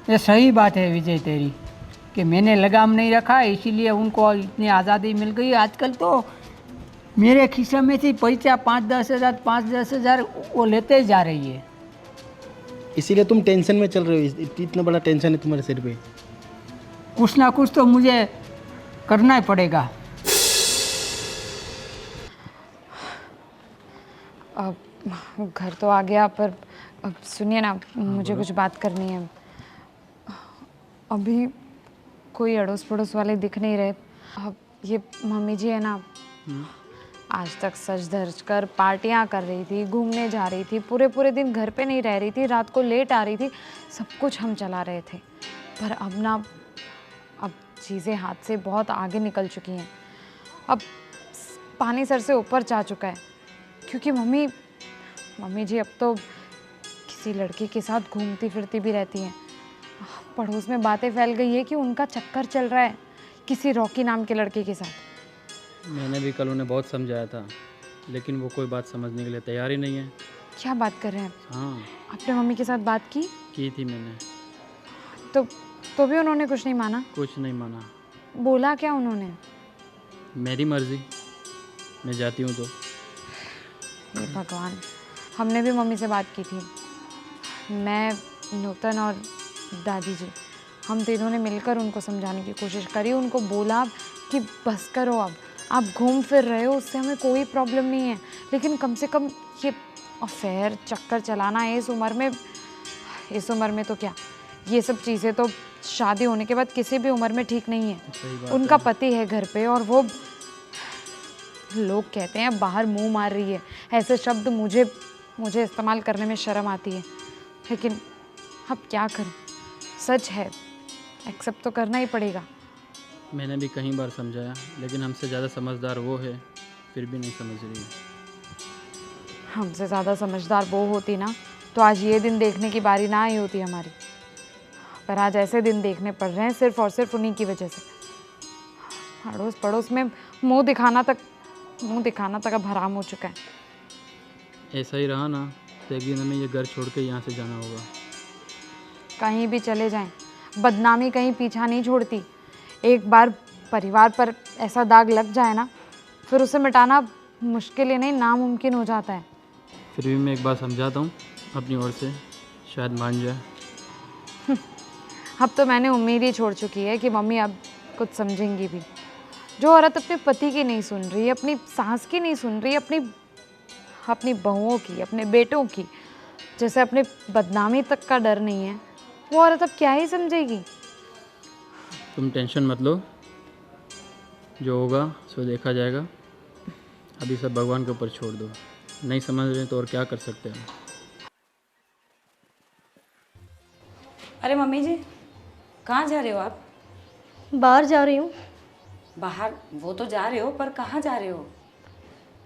ये सही बात है विजय तेरी, कि मैंने लगाम नहीं रखा, इसीलिए उनको इतनी आज़ादी मिल गई। आजकल तो मेरे खिस्से में से पैसा 5-10 हज़ार 5-10 हज़ार वो लेते जा रही है। इसीलिए तुम टेंशन में चल रहे हो, इतना बड़ा टेंशन है तुम्हारे सिर पे। कुछ ना कुछ तो मुझे करना ही पड़ेगा। अब घर तो आ गया, पर अब सुनिए ना, मुझे कुछ बात करनी है। अभी कोई अड़ोस पड़ोस वाले दिख नहीं रहे। अब ये मम्मी जी है ना, आज तक सज धज कर पार्टियाँ कर रही थी, घूमने जा रही थी, पूरे पूरे दिन घर पे नहीं रह रही थी, रात को लेट आ रही थी, सब कुछ हम चला रहे थे। पर अब ना, अब चीज़ें हाथ से बहुत आगे निकल चुकी हैं। अब पानी सर से ऊपर जा चुका है, क्योंकि मम्मी जी अब तो किसी लड़के के साथ घूमती फिरती भी रहती हैं। पड़ोस में बातें फैल गई है कि उनका चक्कर चल रहा है किसी रॉकी नाम के लड़के के साथ। मैंने भी कल उन्हें बहुत समझाया था, लेकिन वो कोई बात समझने के लिए तैयार ही नहीं है। क्या बात कर रहे हैं? हाँ, आपने मम्मी के साथ बात की थी मैंने। तो भी उन्होंने कुछ नहीं माना? कुछ नहीं माना। बोला क्या उन्होंने? मेरी मर्जी, मैं जाती हूँ तो। हे भगवान, हमने भी मम्मी से बात की थी। मैं, नूतन और दादी जी, हम तीनों ने मिलकर उनको समझाने की कोशिश करी। उनको बोला कि बस करो, अब आप घूम फिर रहे हो, उससे हमें कोई प्रॉब्लम नहीं है, लेकिन कम से कम ये अफेयर चक्कर चलाना इस उम्र में तो क्या, ये सब चीज़ें तो शादी होने के बाद किसी भी उम्र में ठीक नहीं है। उनका पति है घर पे, और वो लोग कहते हैं बाहर मुंह मार रही है। ऐसे शब्द मुझे इस्तेमाल करने में शर्म आती है, लेकिन अब क्या करूं, सच है, एक्सेप्ट तो करना ही पड़ेगा। मैंने भी कई बार समझाया, लेकिन हमसे ज़्यादा समझदार वो है, फिर भी नहीं समझ रही है। हमसे ज़्यादा समझदार वो होती ना, तो आज ये दिन देखने की बारी ना आई होती हमारी। पर आज ऐसे दिन देखने पड़ रहे हैं सिर्फ और सिर्फ उन्हीं की वजह से। अड़ोस पड़ोस में मुंह दिखाना तक अब हराम हो चुका है। ऐसा ही रहा ना तो एक दिन हमें ये घर छोड़ के यहाँ से जाना होगा। कहीं भी चले जाएं, बदनामी कहीं पीछा नहीं छोड़ती। एक बार परिवार पर ऐसा दाग लग जाए ना, फिर उसे मिटाना मुश्किल ही नहीं, नामुमकिन हो जाता है। फिर भी मैं एक बार समझाता हूँ अपनी ओर से, शायद मान जाए। अब तो मैंने उम्मीद ही छोड़ चुकी है कि मम्मी अब कुछ समझेंगी भी। जो औरत अपने पति की नहीं सुन रही, अपनी सास की नहीं सुन रही, अपनी बहुओं की, अपने बेटों की, जैसे अपने बदनामी तक का डर नहीं है, वो औरत अब क्या ही समझेगी। तुम टेंशन मत लो, जो होगा सो देखा जाएगा। अभी सब भगवान के ऊपर छोड़ दो। नहीं समझ रहे तो और क्या कर सकते हैं। अरे मम्मी जी, कहाँ जा रहे हो आप? बाहर जा रही हूँ। बाहर वो तो जा रहे हो, पर कहाँ जा रहे हो?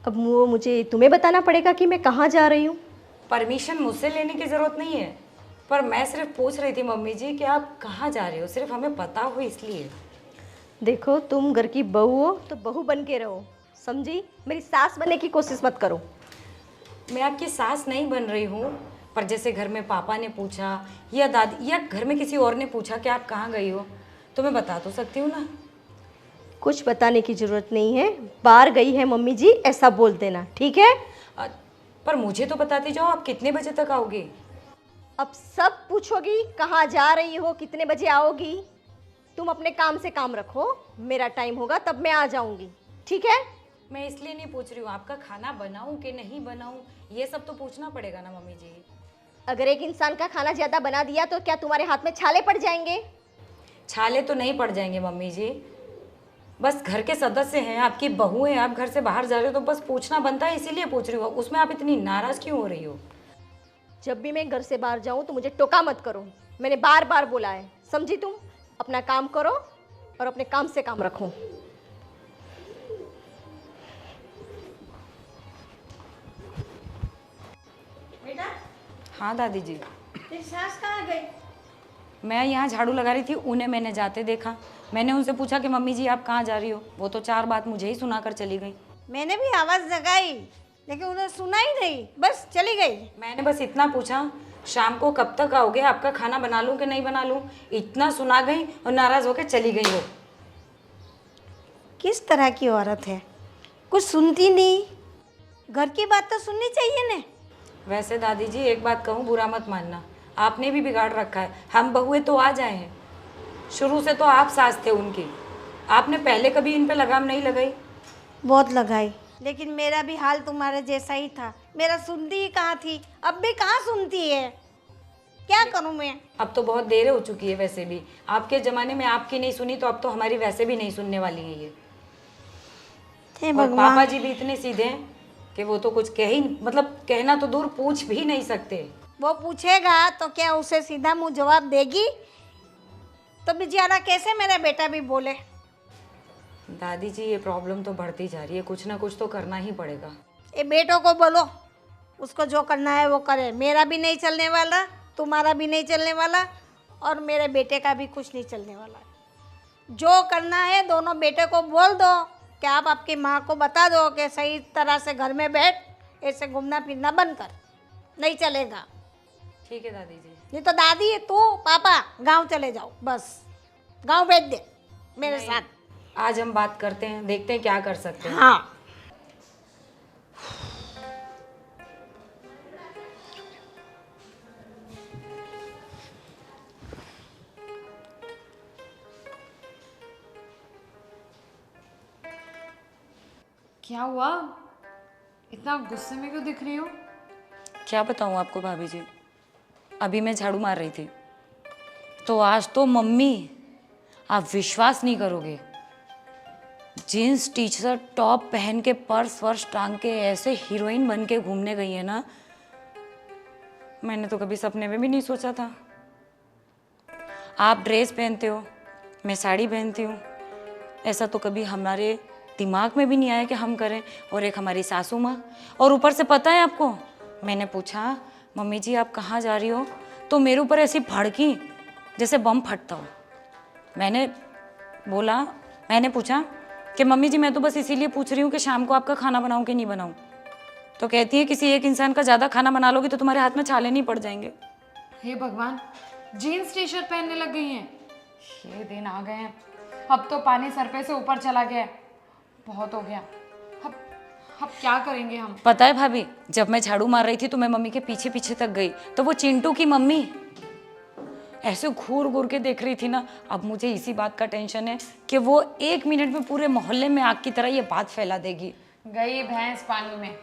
अब वो मुझे तुम्हें बताना पड़ेगा कि मैं कहाँ जा रही हूँ। परमिशन मुझसे लेने की ज़रूरत नहीं है, पर मैं सिर्फ पूछ रही थी मम्मी जी कि आप कहाँ जा रहे हो, सिर्फ हमें पता हो इसलिए। देखो, तुम घर की बहू हो तो बहू बन के रहो, समझी? मेरी सास बनने की कोशिश मत करो। मैं आपकी सास नहीं बन रही हूँ, पर जैसे घर में पापा ने पूछा या दादी या घर में किसी और ने पूछा कि आप कहाँ गई हो, तो मैं बता तो सकती हूँ ना। कुछ बताने की ज़रूरत नहीं है, बाहर गई है मम्मी जी ऐसा बोल देना, ठीक है? पर मुझे तो बताती जाओ, आप कितने बजे तक आओगे? अब सब पूछोगी कहाँ जा रही हो, कितने बजे आओगी? तुम अपने काम से काम रखो, मेरा टाइम होगा तब मैं आ जाऊंगी, ठीक है? मैं इसलिए नहीं पूछ रही हूँ आपका खाना बनाऊँ कि नहीं बनाऊँ, ये सब तो पूछना पड़ेगा ना मम्मी जी। अगर एक इंसान का खाना ज़्यादा बना दिया तो क्या तुम्हारे हाथ में छाले पड़ जाएंगे? छाले तो नहीं पड़ जाएंगे मम्मी जी, बस घर के सदस्य हैं, आपकी बहू हैं, आप घर से बाहर जा रहे हो तो बस पूछना बनता है, इसीलिए पूछ रही हूँ। उसमें आप इतनी नाराज़ क्यों हो रही हो? जब भी मैं घर से बाहर जाऊं तो मुझे टोका मत करो, मैंने बार बार बोला है, समझी? तुम अपना काम करो और अपने काम से काम रखो। बेटा, हाँ दादी जी। तेरी सास कहाँ गई? मैं यहाँ झाड़ू लगा रही थी, उन्हें मैंने जाते देखा। मैंने उनसे पूछा कि मम्मी जी आप कहाँ जा रही हो, वो तो 4 बात मुझे ही सुनाकर चली गई। मैंने भी आवाज़ लगाई लेकिन उन्हें सुना ही नहीं, बस चली गई। मैंने बस इतना पूछा, शाम को कब तक आओगे, आपका खाना बना लूँ कि नहीं बना लूँ, इतना सुना गई और नाराज़ होकर चली गई वो। किस तरह की औरत है, कुछ सुनती नहीं। घर की बात तो सुननी चाहिए ना। वैसे दादी जी एक बात कहूँ, बुरा मत मानना, आपने भी बिगाड़ रखा है। हम बहुए तो आ जाए हैं, शुरू से तो आप सास थे उनकी, आपने पहले कभी इन पे लगाम नहीं लगाई। बहुत लगाई, लेकिन मेरा भी हाल तुम्हारे जैसा ही था। मेरा सुनती ही कहाँ थी, अब भी कहाँ सुनती है, क्या करूँ मैं? अब तो बहुत देर हो चुकी है, वैसे भी आपके ज़माने में आपकी नहीं सुनी तो अब तो हमारी वैसे भी नहीं सुनने वाली है ये। हे और भगवान। पापा जी भी इतने सीधे हैं कि वो तो कुछ कह ही, मतलब कहना तो दूर, पूछ भी नहीं सकते। वो पूछेगा तो क्या उसे सीधा मुंह जवाब देगी? तो बेचारा कैसे मेरा बेटा भी बोले। दादी जी ये प्रॉब्लम तो बढ़ती जा रही है, कुछ ना कुछ तो करना ही पड़ेगा। ये बेटों को बोलो, उसको जो करना है वो करे। मेरा भी नहीं चलने वाला, तुम्हारा भी नहीं चलने वाला, और मेरे बेटे का भी कुछ नहीं चलने वाला। जो करना है दोनों बेटे को बोल दो कि आप आपकी माँ को बता दो कि सही तरह से घर में बैठ, ऐसे घूमना फिरना बंद कर, नहीं चलेगा। ठीक है दादी जी। नहीं तो दादी तू पापा गांव चले जाओ, बस गांव भेज दे मेरे साथ। आज हम बात करते हैं, देखते हैं क्या कर सकते हैं। हाँ। क्या हुआ, इतना गुस्से में क्यों दिख रही हो? क्या बताऊँ आपको भाभी जी, अभी मैं झाड़ू मार रही थी तो आज तो मम्मी, आप विश्वास नहीं करोगे, जीन्स टी शर्ट टॉप पहन के पर्स वर्स टांग के ऐसे हीरोइन बन के घूमने गई है ना, मैंने तो कभी सपने में भी नहीं सोचा था। आप ड्रेस पहनते हो, मैं साड़ी पहनती हूँ, ऐसा तो कभी हमारे दिमाग में भी नहीं आया कि हम करें। और एक हमारी सासू माँ, और ऊपर से पता है आपको, मैंने पूछा मम्मी जी आप कहाँ जा रही हो, तो मेरे ऊपर ऐसी भड़की जैसे बम फटता हो। मैंने पूछा कि मम्मी जी मैं तो बस इसीलिए पूछ रही हूँ कि शाम को आपका खाना बनाऊँ कि नहीं बनाऊँ, तो कहती है किसी एक इंसान का ज़्यादा खाना बना लोगी तो तुम्हारे हाथ में छाले नहीं पड़ जाएंगे। हे भगवान, जीन्स टी शर्ट पहनने लग गई हैं। ये दिन आ गए हैं, अब तो पानी सर पे से ऊपर चला गया है, बहुत हो गया। अब क्या करेंगे हम? पता है भाभी, जब मैं झाड़ू मार रही थी तो मैं मम्मी के पीछे पीछे तक गई, तो वो चिंटू की मम्मी ऐसे घूर घूर के देख रही थी ना। अब मुझे इसी बात का टेंशन है कि वो 1 मिनट में पूरे मोहल्ले में आग की तरह ये बात फैला देगी। गई भैंस पानी में,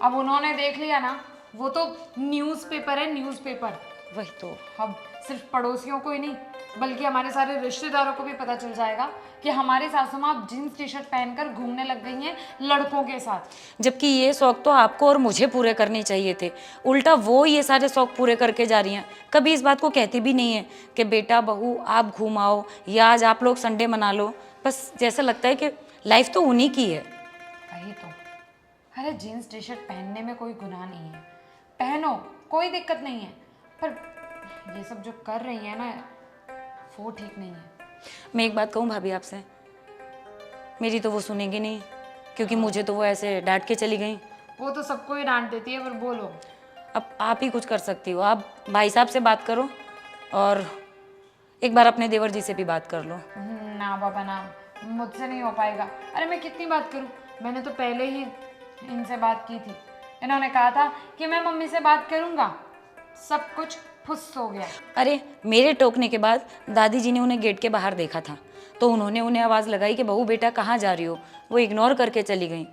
अब उन्होंने देख लिया ना, वो तो न्यूज़पेपर है, न्यूज़पेपर। वही तो, अब सिर्फ पड़ोसियों को ही नहीं बल्कि हमारे सारे रिश्तेदारों को भी पता चल जाएगा कि हमारी सासू माँ जीन्स टी शर्ट पहनकर घूमने लग गई हैं लड़कों के साथ। जबकि ये शौक तो आपको और मुझे पूरे करने चाहिए थे, उल्टा वो ये सारे शौक पूरे करके जा रही हैं। कभी इस बात को कहती भी नहीं है कि बेटा बहू आप घूमाओ या आज आप लोग संडे मना लो, बस जैसा लगता है कि लाइफ तो उन्हीं की है। वही तो। अरे जीन्स टी शर्ट पहनने में कोई गुनाह नहीं है, पहनो, कोई दिक्कत नहीं है, पर ये सब जो कर रही है ना वो ठीक नहीं है। मैं एक बात कहूँ भाभी आपसे, मेरी तो वो सुनेंगी नहीं, क्योंकि मुझे तो वो ऐसे डांट के चली गई। वो तो सबको ही डांट देती है, पर बोलो। अब आप ही कुछ कर सकती हो, आप भाई साहब से बात करो और एक बार अपने देवर जी से भी बात कर लो। ना बाबा ना, मुझसे नहीं हो पाएगा। अरे मैं कितनी बात करूं, मैंने तो पहले ही इनसे बात की थी। इन्होंने कहा था कि मैं मम्मी से बात करूंगा, सब कुछ फुस हो गया। अरे मेरे टोकने के बाद दादी जी ने उन्हें गेट के बाहर देखा था, तो उन्होंने उन्हें आवाज़ लगाई कि बहू बेटा कहाँ जा रही हो। वो इग्नोर करके चली गई।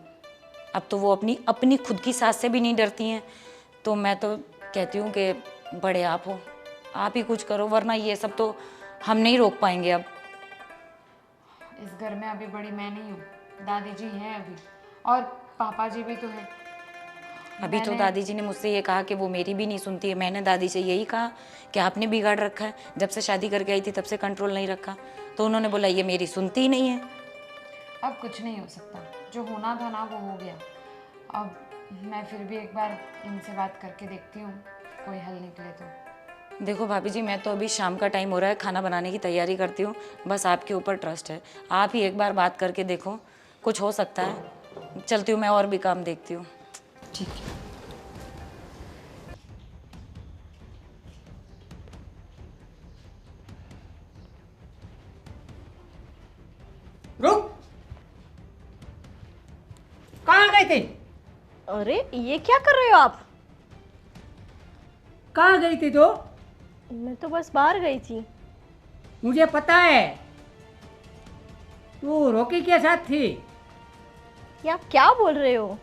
अब तो वो अपनी खुद की सास से भी नहीं डरती हैं। तो मैं तो कहती हूँ कि बड़े आप हो, आप ही कुछ करो, वरना ये सब तो हम नहीं रोक पाएंगे। अब इस घर में अभी बड़ी मैं नहीं हूँ, दादी जी हैं अभी, और पापा जी भी तो हैं। अभी तो दादी जी ने मुझसे ये कहा कि वो मेरी भी नहीं सुनती है। मैंने दादी से यही कहा कि आपने बिगाड़ रखा है, जब से शादी करके आई थी तब से कंट्रोल नहीं रखा। तो उन्होंने बोला ये मेरी सुनती ही नहीं है। अब कुछ नहीं हो सकता, जो होना था ना वो हो गया। अब मैं फिर भी एक बार इनसे बात करके देखती हूँ, कोई हल निकले तो। देखो भाभी जी, मैं तो अभी शाम का टाइम हो रहा है, खाना बनाने की तैयारी करती हूँ। बस आपके ऊपर ट्रस्ट है, आप ही एक बार बात करके देखो, कुछ हो सकता है। चलती हूँ मैं, और भी काम देखती हूँ। ठीक है। रुक, कहाँ गई थी? अरे ये क्या कर रहे हो आप? कहाँ गई थी तो? मैं तो बस बाहर गई थी। मुझे पता है, तू रोकी के साथ थी। ये आप क्या बोल रहे हो?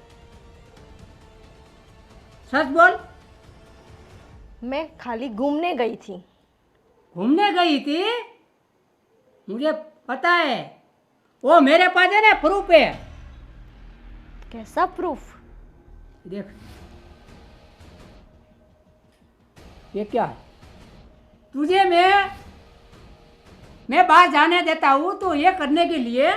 सच बोल। मैं खाली घूमने गई थी। घूमने गई थी? मुझे पता है, वो मेरे पास है ना प्रूफ है। कैसा प्रूफ? देख, ये क्या है? तुझे मैं बाहर जाने देता हूँ तो ये करने के लिए,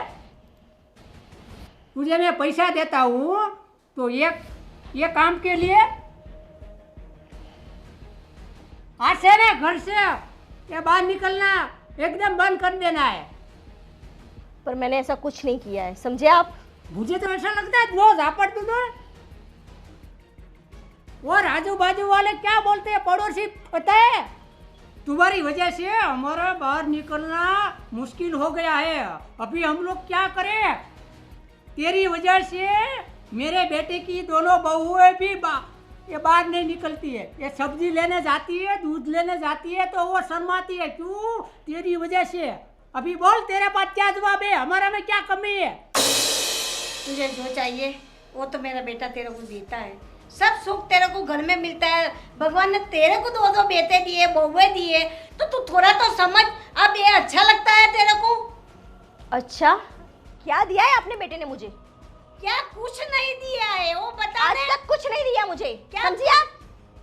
तुझे मैं पैसा देता हूँ तो ये काम के लिए। आज से ना घर से ये बाहर निकलना एकदम बंद कर देना है। पर मैंने ऐसा कुछ नहीं किया है, समझे आप? मुझे तो ऐसा लगता है रोज आपड़ तू तो। और आजू बाजू वाले क्या बोलते हैं, पड़ोसी, पता है? तुम्हारी वजह से हमारा बाहर निकलना मुश्किल हो गया है। अभी हम लोग क्या करें? तेरी वजह से मेरे बेटे की दोनों बहुएं भी ये बाहर नहीं निकलती है। ये सब्जी लेने जाती है, दूध लेने जाती है तो वो शर्माती है। क्यों? तेरी वजह से। अभी बोल, तेरे पास क्या जवाब है? हमारा में क्या कमी है? तुझे जो चाहिए वो तो मेरा बेटा तेरे को देता है। सब सुख तेरे को घर में मिलता है। भगवान ने तेरे को दो बेटे दिए, बहुएं दिए, तो तू थोड़ा तो समझ। अब ये अच्छा लगता है तेरे को? अच्छा, क्या दिया है आपने बेटे ने मुझे? क्या कुछ नहीं दिया है, वो बता। आज तक कुछ नहीं दिया मुझे, क्या समझी आप?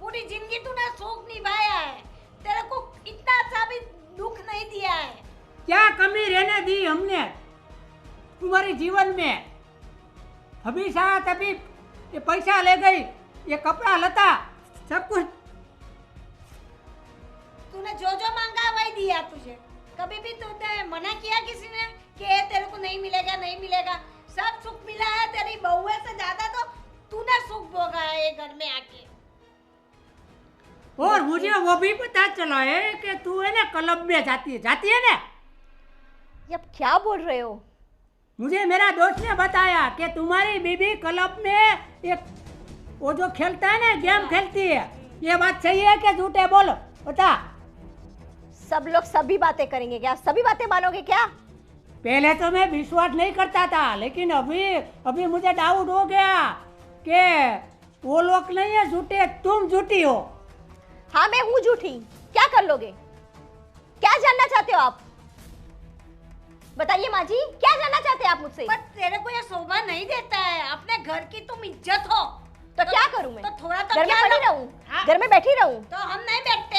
पूरी जिंदगी तूने सुख निभाया है, तेरे को इतना सा भी दुख नहीं दिया है। क्या कमी रहने दी हमने तुम्हारे जीवन में? अभी साथ अभी ये पैसा ले गई, ये कपड़ा लता सब कुछ। तूने जो जो मांगा वही दिया तुझे। कभी भी तूने मना किया किसी ने कि ये तेरे को नहीं मिलेगा, नहीं मिलेगा? सब सुख मिला है। तेरी बहुएं से ज्यादा तो तूने सुख भोगा है ये घर में आके। और मुझे वो भी पता चला है कि तू है ना क्लब में जाती है ना। ये आप क्या बोल रहे हो? मुझे मेरा दोस्त ने बताया कि तुम्हारी बीबी क्लब में एक वो जो खेलता है ना, गेम खेलती है। ये बात सही है कि झूठ है? बोलो, बता। सब लोग सभी बातें करेंगे क्या? सभी बातें मानोगे क्या? पहले तो मैं विश्वास नहीं करता था, लेकिन अभी मुझे डाउट हो गया कि वो लोग नहीं है झूठे, तुम झूठी हो। हाँ, मैं हूँ झूठी। क्या कर लोगे? क्या जानना चाहते हो आप? बताइए माँ जी, क्या जानना चाहते हैं आप मुझसे? पर तेरे को ये शोभा नहीं देता है, अपने घर की तुम इज्जत हो। तो क्या करूँ मैं? तो थोड़ा तो घर में क्या पड़ी रहूं? घर में बैठी रहूं? तो हम नहीं बैठते।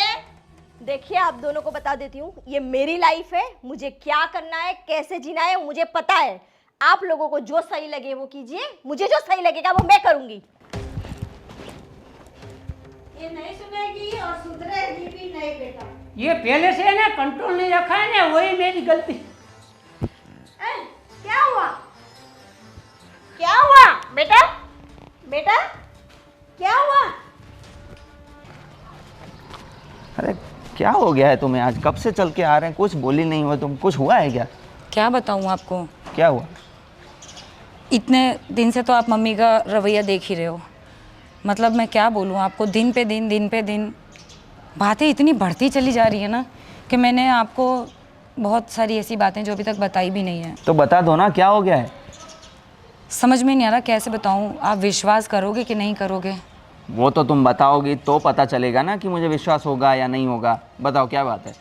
देखिए आप दोनों को बता देती हूँ, ये मेरी लाइफ है, मुझे क्या करना है, कैसे जीना है मुझे पता है। आप लोगों को जो सही लगे वो कीजिए, मुझे जो सही लगेगा वो मैं करूंगी। ये नहीं सुनेगी और सुधरेगी भी नहीं बेटा। ये पहले से ना कंट्रोल नहीं रखा है ना, वही मेरी गलती। क्या हुआ? क्या हुआ बेटा? बेटा क्या हुआ? अरे क्या हो गया है तुम्हें? आज कब से चल के आ रहे हैं, कुछ बोली नहीं हुआ तुम, कुछ हुआ है क्या? क्या बताऊँ आपको, क्या हुआ? इतने दिन से तो आप मम्मी का रवैया देख ही रहे हो। मतलब मैं क्या बोलूँ आपको, दिन पे दिन बातें इतनी बढ़ती चली जा रही है ना कि मैंने आपको बहुत सारी ऐसी बातें जो अभी तक बताई भी नहीं है। तो बता दो ना, क्या हो गया है? समझ में नहीं आ रहा कैसे बताऊँ। आप विश्वास करोगे कि नहीं करोगे? वो तो तुम बताओगी तो पता चलेगा ना कि मुझे विश्वास होगा या नहीं होगा। बताओ क्या बात है।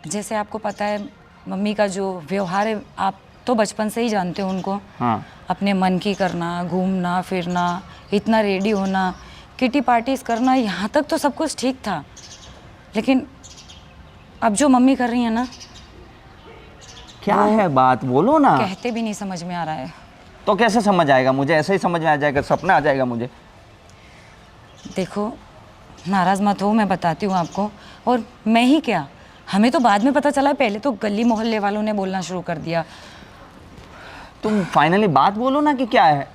जैसे आपको पता है मम्मी का जो व्यवहार है, आप तो बचपन से ही जानते हो उनको। हाँ। अपने मन की करना, घूमना फिरना, इतना रेडी होना, किटी पार्टीज करना, यहाँ तक तो सब कुछ ठीक था। लेकिन अब जो मम्मी कर रही है ना, क्या है बात, बोलो ना। कहते भी नहीं समझ में आ रहा है। तो कैसे समझ आएगा? मुझे ऐसे ही समझ में आ जाएगा, सपना आ जाएगा मुझे। देखो नाराज़ मत हो, मैं बताती हूँ आपको। और मैं ही क्या, हमें तो बाद में पता चला, पहले तो गली मोहल्ले वालों ने बोलना शुरू कर दिया। तुम फाइनली बात बोलो ना कि क्या है।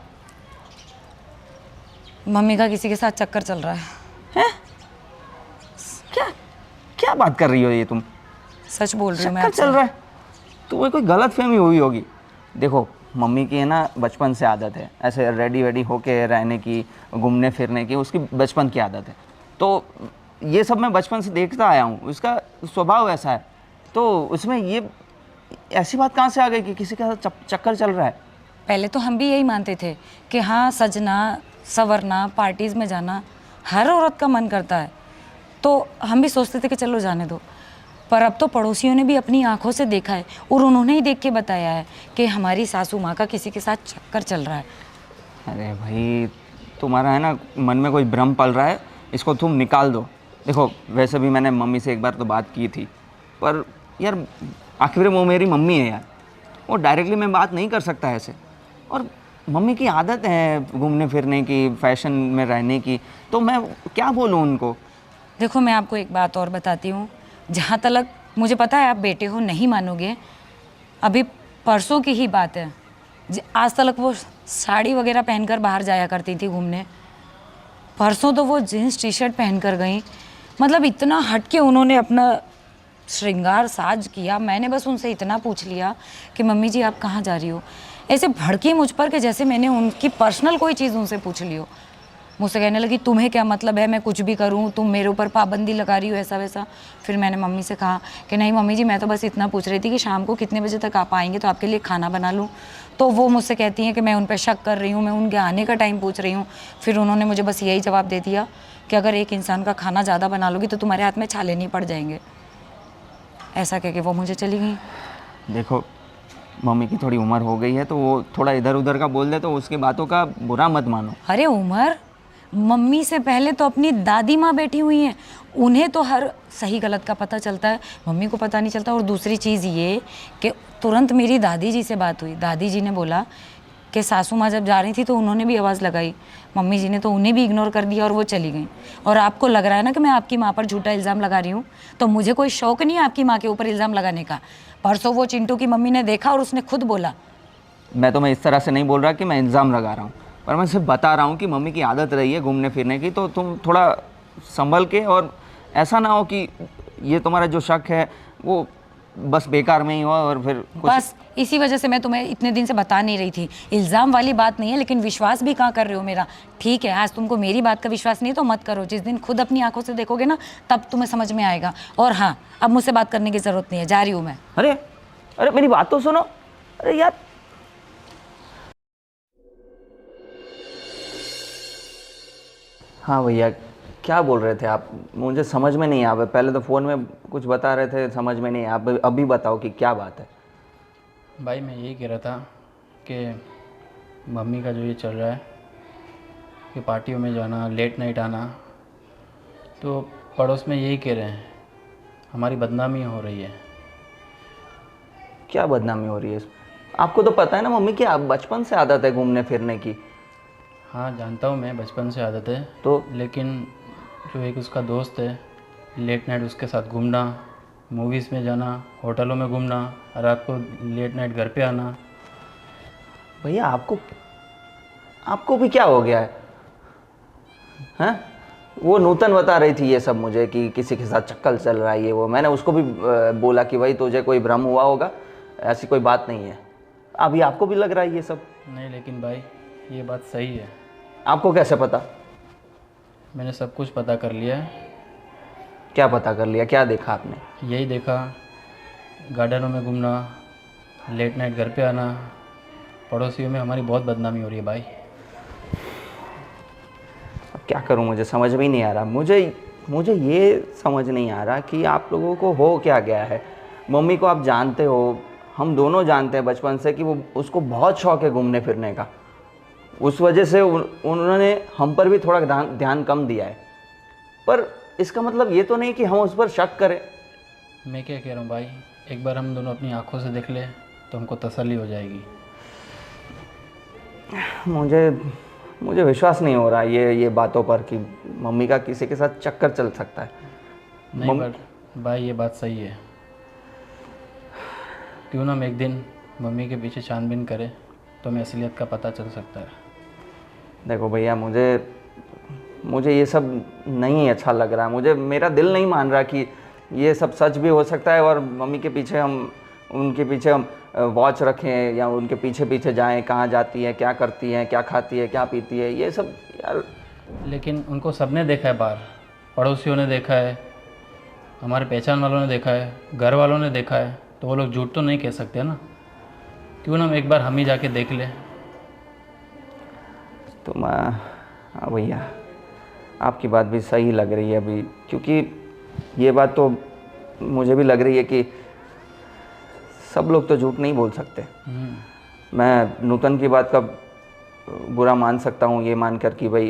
मम्मी का किसी के साथ चक्कर चल रहा है। क्या क्या बात कर रही हो ये तुम? सच बोल रही हूँ मैं चक्कर आपसे। चल रहा है? तुम्हें कोई गलत फहमी हुई होगी। देखो मम्मी की है ना बचपन से आदत है ऐसे रेडी वेडी होके रहने की, घूमने फिरने की, उसकी बचपन की आदत है। तो ये सब मैं बचपन से देखता आया हूँ, उसका स्वभाव ऐसा है। तो उसमें ये ऐसी बात कहाँ से आ गई कि किसी का चक्कर चल रहा है? पहले तो हम भी यही मानते थे कि हाँ, सजना संवरना, पार्टीज़ में जाना हर औरत का मन करता है। तो हम भी सोचते थे कि चलो जाने दो। पर अब तो पड़ोसियों ने भी अपनी आंखों से देखा है और उन्होंने ही देख के बताया है कि हमारी सासू माँ का किसी के साथ चक्कर चल रहा है। अरे भाई, तुम्हारा है ना मन में कोई भ्रम पल रहा है, इसको तुम निकाल दो। देखो वैसे भी मैंने मम्मी से एक बार तो बात की थी, पर यार आखिर वो मेरी मम्मी है यार, वो डायरेक्टली मैं बात नहीं कर सकता ऐसे। और मम्मी की आदत है घूमने फिरने की, फैशन में रहने की, तो मैं क्या बोलूँ उनको। देखो मैं आपको एक बात और बताती हूँ, जहाँ तक मुझे पता है आप बेटे हो, नहीं मानोगे। अभी परसों की ही बात है, आज तक वो साड़ी वगैरह पहनकर बाहर जाया करती थी घूमने। परसों तो वो जीन्स टी शर्ट पहन कर गई। मतलब इतना हटके उन्होंने अपना श्रृंगार साज किया। मैंने बस उनसे इतना पूछ लिया कि मम्मी जी आप कहाँ जा रही हो। ऐसे भड़की मुझ पर कि जैसे मैंने उनकी पर्सनल कोई चीज़ उनसे पूछ ली हो। मुझसे कहने लगी तुम्हें क्या मतलब है, मैं कुछ भी करूं, तुम मेरे ऊपर पाबंदी लगा रही हो, ऐसा वैसा। फिर मैंने मम्मी से कहा कि नहीं मम्मी जी, मैं तो बस इतना पूछ रही थी कि शाम को कितने बजे तक आप आएंगे तो आपके लिए खाना बना लूँ। तो वो मुझसे कहती हैं कि मैं उन पर शक कर रही हूँ, मैं उनके आने का टाइम पूछ रही हूँ। फिर उन्होंने मुझे बस यही जवाब दे दिया कि अगर एक इंसान का खाना ज़्यादा बना लोगी तो तुम्हारे हाथ में छाले नहीं पड़ जाएंगे। ऐसा कह के वो मुझे चली गई। देखो मम्मी की थोड़ी उम्र हो गई है, तो वो थोड़ा इधर उधर का बोल दे तो उसकी बातों का बुरा मत मानो। अरे उम्र, मम्मी से पहले तो अपनी दादी माँ बैठी हुई हैं, उन्हें तो हर सही गलत का पता चलता है, मम्मी को पता नहीं चलता। और दूसरी चीज़ ये कि तुरंत मेरी दादी जी से बात हुई। दादी जी ने बोला कि सासू माँ जब जा रही थी तो उन्होंने भी आवाज़ लगाई, मम्मी जी ने तो उन्हें भी इग्नोर कर दिया और वो चली गई। और आपको लग रहा है ना कि मैं आपकी माँ पर झूठा इल्ज़ाम लगा रही हूँ, तो मुझे कोई शौक नहीं है आपकी माँ के ऊपर इल्ज़ाम लगाने का। परसों वो चिंटू की मम्मी ने देखा और उसने खुद बोला। मैं इस तरह से नहीं बोल रहा कि मैं इल्ज़ाम लगा रहा हूँ, पर मैं सिर्फ बता रहा हूँ कि मम्मी की आदत रही है घूमने फिरने की, तो तुम थोड़ा संभल के, और ऐसा ना हो कि ये तुम्हारा जो शक है वो बस बेकार में ही हो और फिर बस इसी वजह से मैं तुम्हें इतने दिन से बता नहीं रही थी। इल्ज़ाम वाली बात नहीं है, लेकिन विश्वास भी कहाँ कर रहे हो मेरा। ठीक है, आज तुमको मेरी बात का विश्वास नहीं तो मत करो, जिस दिन खुद अपनी आंखों से देखोगे ना तब तुम्हें समझ में आएगा। और हाँ, अब मुझसे बात करने की ज़रूरत नहीं है, जा रही हूँ मैं। अरे अरे मेरी बात तो सुनो। अरे यार, हाँ भैया क्या बोल रहे थे आप? मुझे समझ में नहीं आ रहा। पहले तो फ़ोन में कुछ बता रहे थे, समझ में नहीं आ। अभी बताओ कि क्या बात है। भाई मैं यही कह रहा था कि मम्मी का जो ये चल रहा है कि पार्टियों में जाना, लेट नाइट आना, तो पड़ोस में यही कह रहे हैं हमारी बदनामी हो रही है। क्या बदनामी हो रही है इसमें? आपको तो पता है ना मम्मी कि आप बचपन से आदत है घूमने फिरने की। हाँ जानता हूँ, मैं बचपन से आदत है तो लेकिन जो एक उसका दोस्त है, लेट नाइट उसके साथ घूमना, मूवीज़ में जाना, होटलों में घूमना, रात को लेट नाइट घर पे आना। भैया आपको भी क्या हो गया है? हैं? वो नूतन बता रही थी ये सब मुझे कि किसी के साथ चक्कर चल रहा है ये वो। मैंने उसको भी बोला कि भाई तुझे कोई भ्रम हुआ होगा, ऐसी कोई बात नहीं है। अभी आपको भी लग रहा है ये सब? नहीं लेकिन भाई ये बात सही है। आपको कैसे पता? मैंने सब कुछ पता कर लिया है। क्या पता कर लिया? क्या देखा आपने? यही देखा, गार्डनों में घूमना, लेट नाइट घर पे आना, पड़ोसियों में हमारी बहुत बदनामी हो रही है भाई। अब क्या करूं, मुझे समझ में ही नहीं आ रहा। मुझे ये समझ नहीं आ रहा कि आप लोगों को हो क्या गया है। मम्मी को आप जानते हो, हम दोनों जानते हैं बचपन से कि वो उसको बहुत शौक है घूमने फिरने का। उस वजह से उन्होंने हम पर भी थोड़ा ध्यान कम दिया है। पर इसका मतलब ये तो नहीं कि हम उस पर शक करें। मैं क्या कह रहा हूँ भाई, एक बार हम दोनों अपनी आंखों से देख ले तो हमको तसल्ली हो जाएगी। मुझे विश्वास नहीं हो रहा ये बातों पर कि मम्मी का किसी के साथ चक्कर चल सकता है। नहीं पर भाई ये बात सही है। क्यों ना हम एक दिन मम्मी के पीछे छानबीन करें तो हमें असलियत का पता चल सकता है। देखो भैया, मुझे ये सब नहीं अच्छा लग रहा है। मेरा दिल नहीं मान रहा कि ये सब सच भी हो सकता है और मम्मी के पीछे उनके पीछे हम वॉच रखें या उनके पीछे जाएं, कहाँ जाती है, क्या करती है, क्या खाती है, क्या पीती है, ये सब यार। लेकिन उनको सबने देखा है बाहर, पड़ोसियों ने देखा है, हमारे पहचान वालों ने देखा है, घर वालों ने देखा है, तो वो लोग झूठ तो नहीं कह सकते ना। क्यों ना हम एक बार हम ही जाके देख लें। तो हाँ भैया, आपकी बात भी सही लग रही है अभी, क्योंकि ये बात तो मुझे भी लग रही है कि सब लोग तो झूठ नहीं बोल सकते। मैं नूतन की बात का बुरा मान सकता हूँ, ये मानकर कि भाई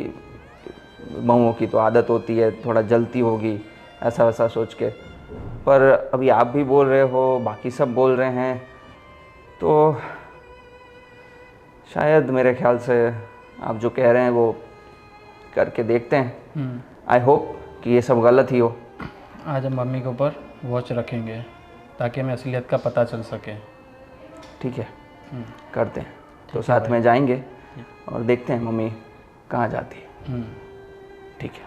बहुओं की तो आदत होती है, थोड़ा जलती होगी, ऐसा वैसा सोच के। पर अभी आप भी बोल रहे हो, बाकी सब बोल रहे हैं, तो शायद मेरे ख्याल से आप जो कह रहे हैं वो करके देखते हैं। आई होप कि ये सब गलत ही हो। आज हम मम्मी के ऊपर वॉच रखेंगे ताकि हमें असलियत का पता चल सके। ठीक है, करते हैं। तो साथ में जाएंगे और देखते हैं मम्मी कहाँ जाती है। ठीक है।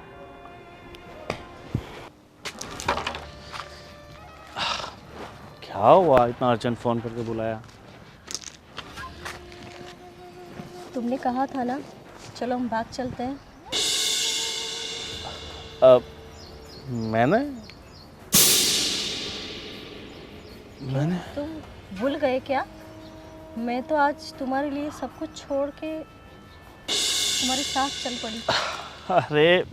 क्या हुआ, इतना अर्जेंट फ़ोन करके बुलाया? तुमने कहा था ना, चलो हम बाग चलते हैं। मैंने तुम भूल गए क्या? मैं तो आज तुम्हारे लिए सब कुछ छोड़ के तुम्हारे साथ चल पड़ी। अरे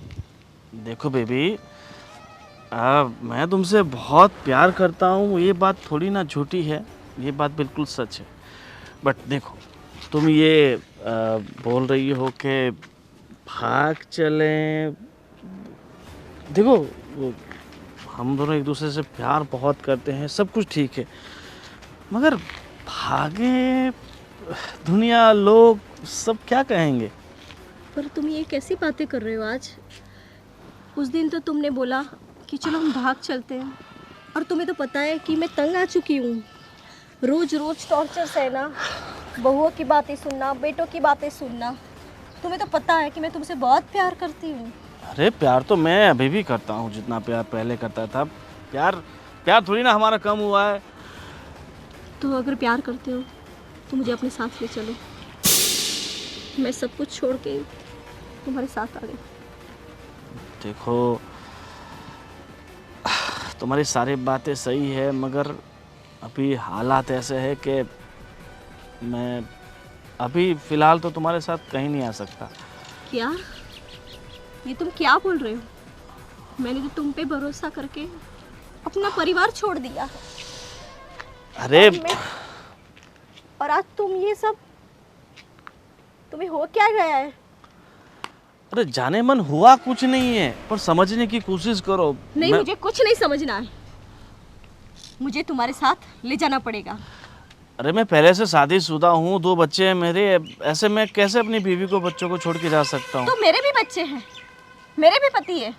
देखो बेबी, मैं तुमसे बहुत प्यार करता हूँ, ये बात थोड़ी ना झूठी है, ये बात बिल्कुल सच है। बट देखो, तुम ये बोल रही हो कि भाग चलें। देखो हम दोनों एक दूसरे से प्यार बहुत करते हैं, सब कुछ ठीक है, मगर भागे, दुनिया, लोग सब क्या कहेंगे? पर तुम ये कैसी बातें कर रहे हो आज? उस दिन तो तुमने बोला कि चलो हम भाग चलते हैं, और तुम्हें तो पता है कि मैं तंग आ चुकी हूँ। रोज रोज टॉर्चर सहना, बहुओं की बातें सुनना, बेटों की बातें सुनना। तुम्हें तो पता है कि मैं तुमसे बहुत प्यार करती हूँ। अरे प्यार तो मैं अभी भी करता हूँ, जितना प्यार पहले करता था। प्यार थोड़ी ना हमारा कम हुआ है। तो अगर प्यार करते हो तो मुझे अपने साथ ले चलो। मैं सब कुछ छोड़ के तुम्हारे साथ आ गई। देखो, तुम्हारी सारी बातें सही है, मगर अभी हालात ऐसे है कि मैं अभी फ़िलहाल तो तुम्हारे साथ कहीं नहीं आ सकता। क्या? ये तुम क्या बोल रहे हो? मैंने तो तुम पे भरोसा करके अपना परिवार छोड़ दिया। अरे और आज तुम ये सब, तुम्हें हो क्या गया है? अरे जाने मन हुआ कुछ नहीं है, पर समझने की कोशिश करो। नहीं, मुझे कुछ नहीं समझना है। मुझे तुम्हारे साथ ले जाना पड़ेगा। अरे मैं पहले से शादीशुदा हूँ, 2 बच्चे हैं मेरे, ऐसे मैं कैसे अपनी बीवी को बच्चों को छोड़ के जा सकता हूँ? तो मेरे भी बच्चे हैं, मेरे भी पति है।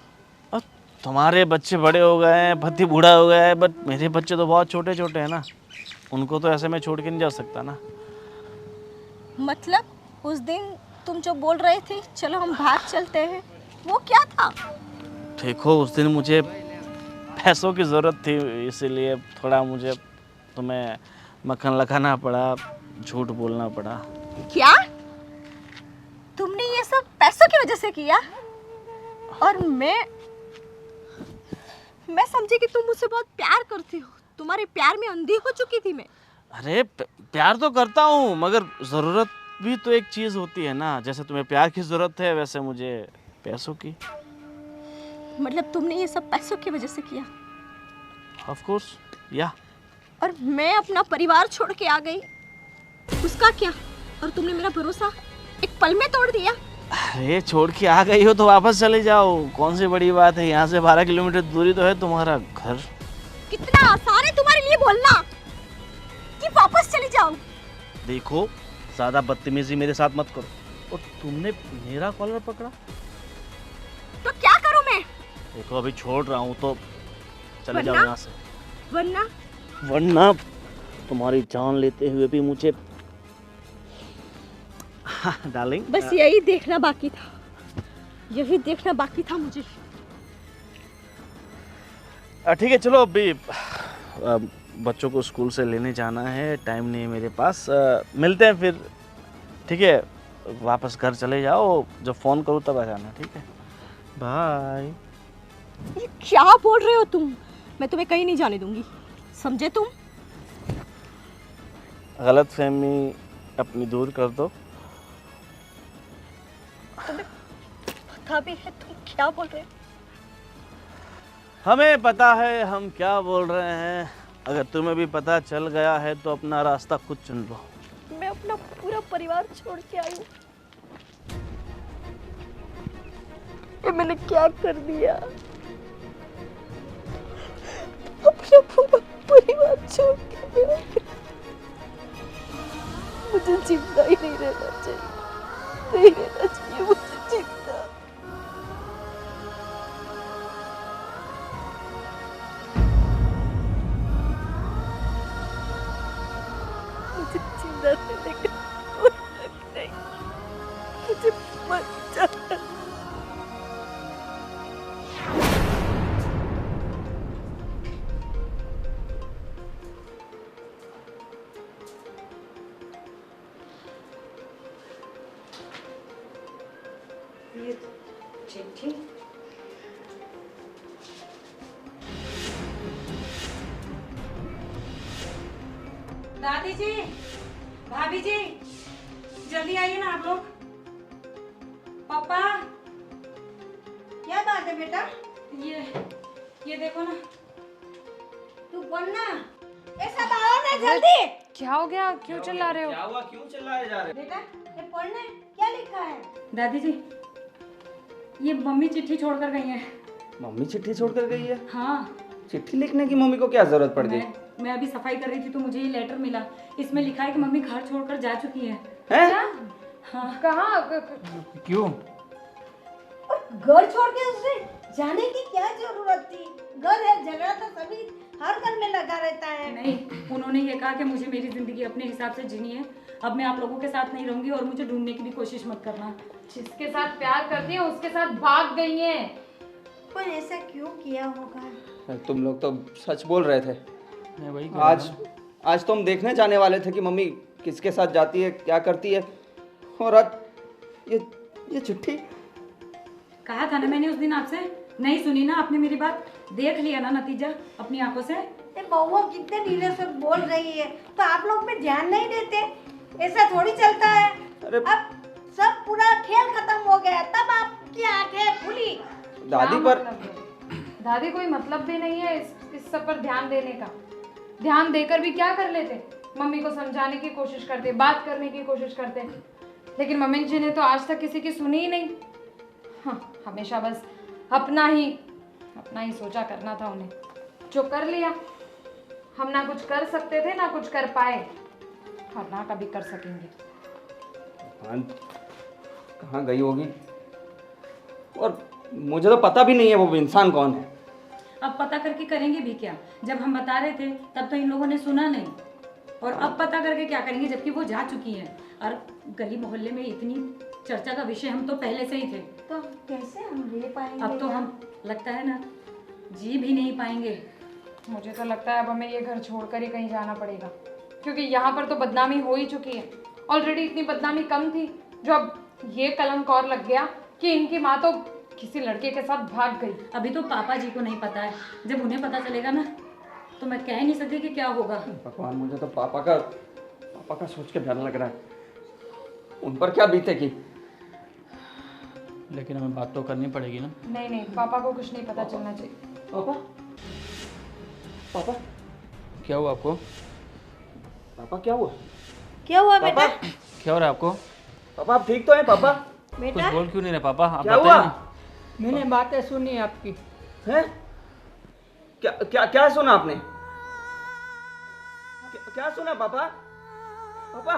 और तुम्हारे बच्चे बड़े हो गए हैं, पति बूढ़ा हो गया है, बट मेरे बच्चे तो बहुत छोटे छोटे हैं ना, उनको तो ऐसे मैं छोड़ के नहीं जा सकता ना। मतलब उस दिन तुम जो बोल रहे थे चलो हम बाहर चलते हैं, वो क्या था? देखो उस दिन मुझे पैसों की ज़रूरत थी, इसीलिए थोड़ा मुझे तुम्हें मक्खन लगाना पड़ा, झूठ बोलना पड़ा। क्या तुमने ये सब पैसों की वजह से किया? और मैं समझी कि तुम मुझसे बहुत प्यार करती हो, तुम्हारे प्यार में अंधी हो चुकी थी मैं। अरे प्यार तो करता हूँ, मगर ज़रूरत भी तो एक चीज़ होती है ना, जैसे तुम्हें प्यार की ज़रूरत है वैसे मुझे पैसों की। मतलब तुमने ये सब पैसों की वजह से किया? ऑफ कोर्स, या। और मैं अपना परिवार छोड़ के आ गई, उसका क्या? और तुमने मेरा भरोसा एक पल में तोड़ दिया। अरे छोड़ के आ गई हो तो वापस चले जाओ, कौन सी बड़ी बात है, यहाँ से 12 किलोमीटर दूरी तो है तुम्हारा घर। कितना आसान है तुम्हारे लिए बोलना कि वापस चली जाओ। देखो ज़्यादा बदतमीजी मेरे साथ मत करो। और तुमने मेरा कॉलर पकड़ा तो क्या करूं मैं? देखो अभी छोड़ रहा हूँ तो चले जाओ वरना? यहाँ से, वरना तुम्हारी जान लेते हुए भी मुझे डार्लिंग, बस यही देखना बाकी था, यही देखना बाकी था मुझे। ठीक है चलो, अभी बच्चों को स्कूल से लेने जाना है, टाइम नहीं है मेरे पास, मिलते हैं फिर, ठीक है? वापस घर चले जाओ, जब फ़ोन करूँ तब आ जाना, ठीक है? बाय। ये क्या बोल रहे हो तुम? मैं तुम्हें कहीं नहीं जाने दूंगी, समझे तुम? गलतफहमी अपनी दूर कर दो। पता भी है तुम क्या बोल रहे हो। हमें पता है हम क्या बोल रहे हैं, अगर तुम्हें भी पता चल गया है तो अपना रास्ता खुद चुन लो। मैं अपना पूरा परिवार छोड़ के आई हूँ, ये मैंने क्या कर दिया? अपना पूरा परिवार छोड़ के मैं आ गई। मुझे जिंदा ही नहीं रहना चाहिए, नहीं रहना चाहिए मुझे जिंदा। मुझे जिंदा रहने का कोई हक नहीं, मुझे मर जाना। चिट्ठी दादी जी, भाभी जी, जल्दी आइए ना आप लोग। पापा, क्या बात है बेटा? ये देखो ना। तू बोलना, ऐसा आओ ना जल्दी। क्या हो गया, क्यों चिल्ला रहे हो? क्या हुआ, क्यों चिल्लाए जा रहे? बेटा ये पढ़ना, क्या लिखा है? दादी जी, ये मम्मी चिट्ठी छोड़कर गई हैं। मम्मी चिट्ठी छोड़कर गई है? हाँ, चिट्ठी लिखने की मम्मी को क्या जरूरत पड़ गई? मैं अभी सफाई कर रही थी तो मुझे ये लेटर मिला, इसमें लिखा है कि मम्मी घर छोड़कर जा चुकी हैं। हैं? हाँ। कहाँ? क्यों? घर छोड़ के उससे जाने की क्या जरूरत थी? घर है, झगड़ा तो सभी हर घर में लगा रहता है। नहीं, उन्होंने ये कहा कि मुझे मेरी जिंदगी अपने हिसाब से जीनी है, अब मैं आप लोगों के साथ नहीं रहूंगी और मुझे ढूंढने की भी कोशिश मत करना। जिसके साथ प्यार करती है उसके साथ भाग गई हैं। पर ऐसा क्यों किया होगा? तुम लोग तो सच बोल रहे थे। मैं वही आज तो हम देखने जाने वाले थे कि मम्मी किसके साथ जाती है, क्या करती है, और आज ये चिट्ठी। कहा था ना मैंने उस दिन आपसे, नहीं सुनी ना आपने मेरी बात, देख लिया ना नतीजा अपनी आंखों से। बहू कितने धीरे से बोल रही है तो आप लोग में ध्यान नहीं देते, ऐसा थोड़ी चलता है। अब सब पूरा खेल खत्म हो गया तब आपकी आंखें खुली। दादी पर दादी कोई मतलब भी नहीं है इस सब पर ध्यान देने का। ध्यान देकर भी क्या कर लेते? मम्मी को समझाने की कोशिश करते, बात करने की कोशिश करते, लेकिन मम्मी जी ने तो आज तक किसी की सुनी ही नहीं। हाँ, हमेशा बस अपना ही सोचा करना था उन्हें, जो कर लिया। हम ना कुछ कर सकते थे ना कुछ कर पाए और ना कभी कर सकेंगे। कहाँ गई होगी, और मुझे तो पता भी नहीं है वो इंसान कौन है। अब पता करके करेंगे भी क्या? जब हम बता रहे थे तब तो इन लोगों ने सुना नहीं, और अब पता करके क्या करेंगे जबकि वो जा चुकी हैं। और गली मोहल्ले में इतनी चर्चा का विषय हम तो पहले से ही थे, तो कैसे हम ले पाएंगे? अब तो हम लगता है ना जी भी नहीं पाएंगे। मुझे तो लगता है अब हमें ये घर छोड़कर ही कहीं जाना पड़ेगा, क्योंकि यहाँ पर तो बदनामी हो ही चुकी है। ऑलरेडी इतनी बदनामी कम थी, जो अब ये कलंक और लग गया कि इनकी माँ तो किसी लड़के के साथ भाग गई। अभी तो पापा जी को नहीं पता है, जब उन्हें पता चलेगा ना तो मैं कह नहीं सकती कि क्या होगा। भगवान, मुझे तो पापा का सोच के डर लग रहा है, उन पर क्या बीतेगी। लेकिन हमें बात तो करनी पड़ेगी ना। नहीं नहीं, पापा को कुछ नहीं पता चलना चाहिए। पापा, पापा, क्या हुआ आपको? पापा क्या हुआ? क्या हुआ पापा, बेटा? क्या हो रहा है आपको? पापा आप ठीक तो हैं पापा? कुछ बेटा बोल क्यों नहीं रहे पापा? आप क्या बताइए हुआ? ना। मैंने बातें सुनी आपकी। हैं? क्या क्या क्या सुना आपने? क्या सुना पापा? पापा,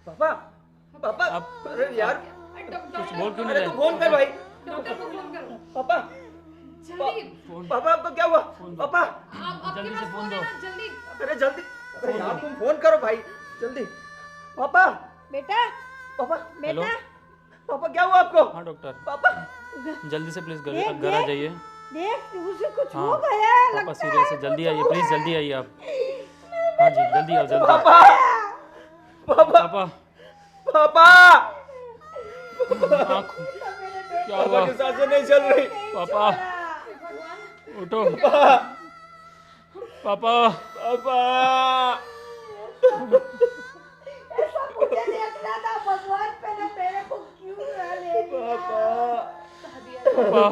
पापा, पापा, अरे यार कुछ बोल क्यों नहीं अरे रहे? तू फोन कर भाई। डॉक्टर को फोन करो पापा, जल्दी। पापा आपको क्या हुआ? पापा, आपके जल्दी पास से फोन फोन है दो। ना, जल्दी। अरे जल्दी, अरे यार तुम फोन करो भाई, जल्दी। पापा, बेटा पापा, हेलो, पापा क्या हुआ आपको? हाँ डॉक्टर, पापा, जल्दी से प्लीज देख, घर आ जाइए। देख उसे कुछ हाँ, हो गया पापा लगता सीरियस है, जल्दी आइए प्लीज, जल्दी आइए आप। हाँ जी जल्दी आओ, जल्दी। पापा, पापा, पापा पापा, आँख क्या पापा हुआ? की सांसें नहीं चल रही। पापा उठो। पापा पापा, ऐसा मुझे देखना था भगवान, पहले मेरे को क्यों ना ले लिया? पापा, पापा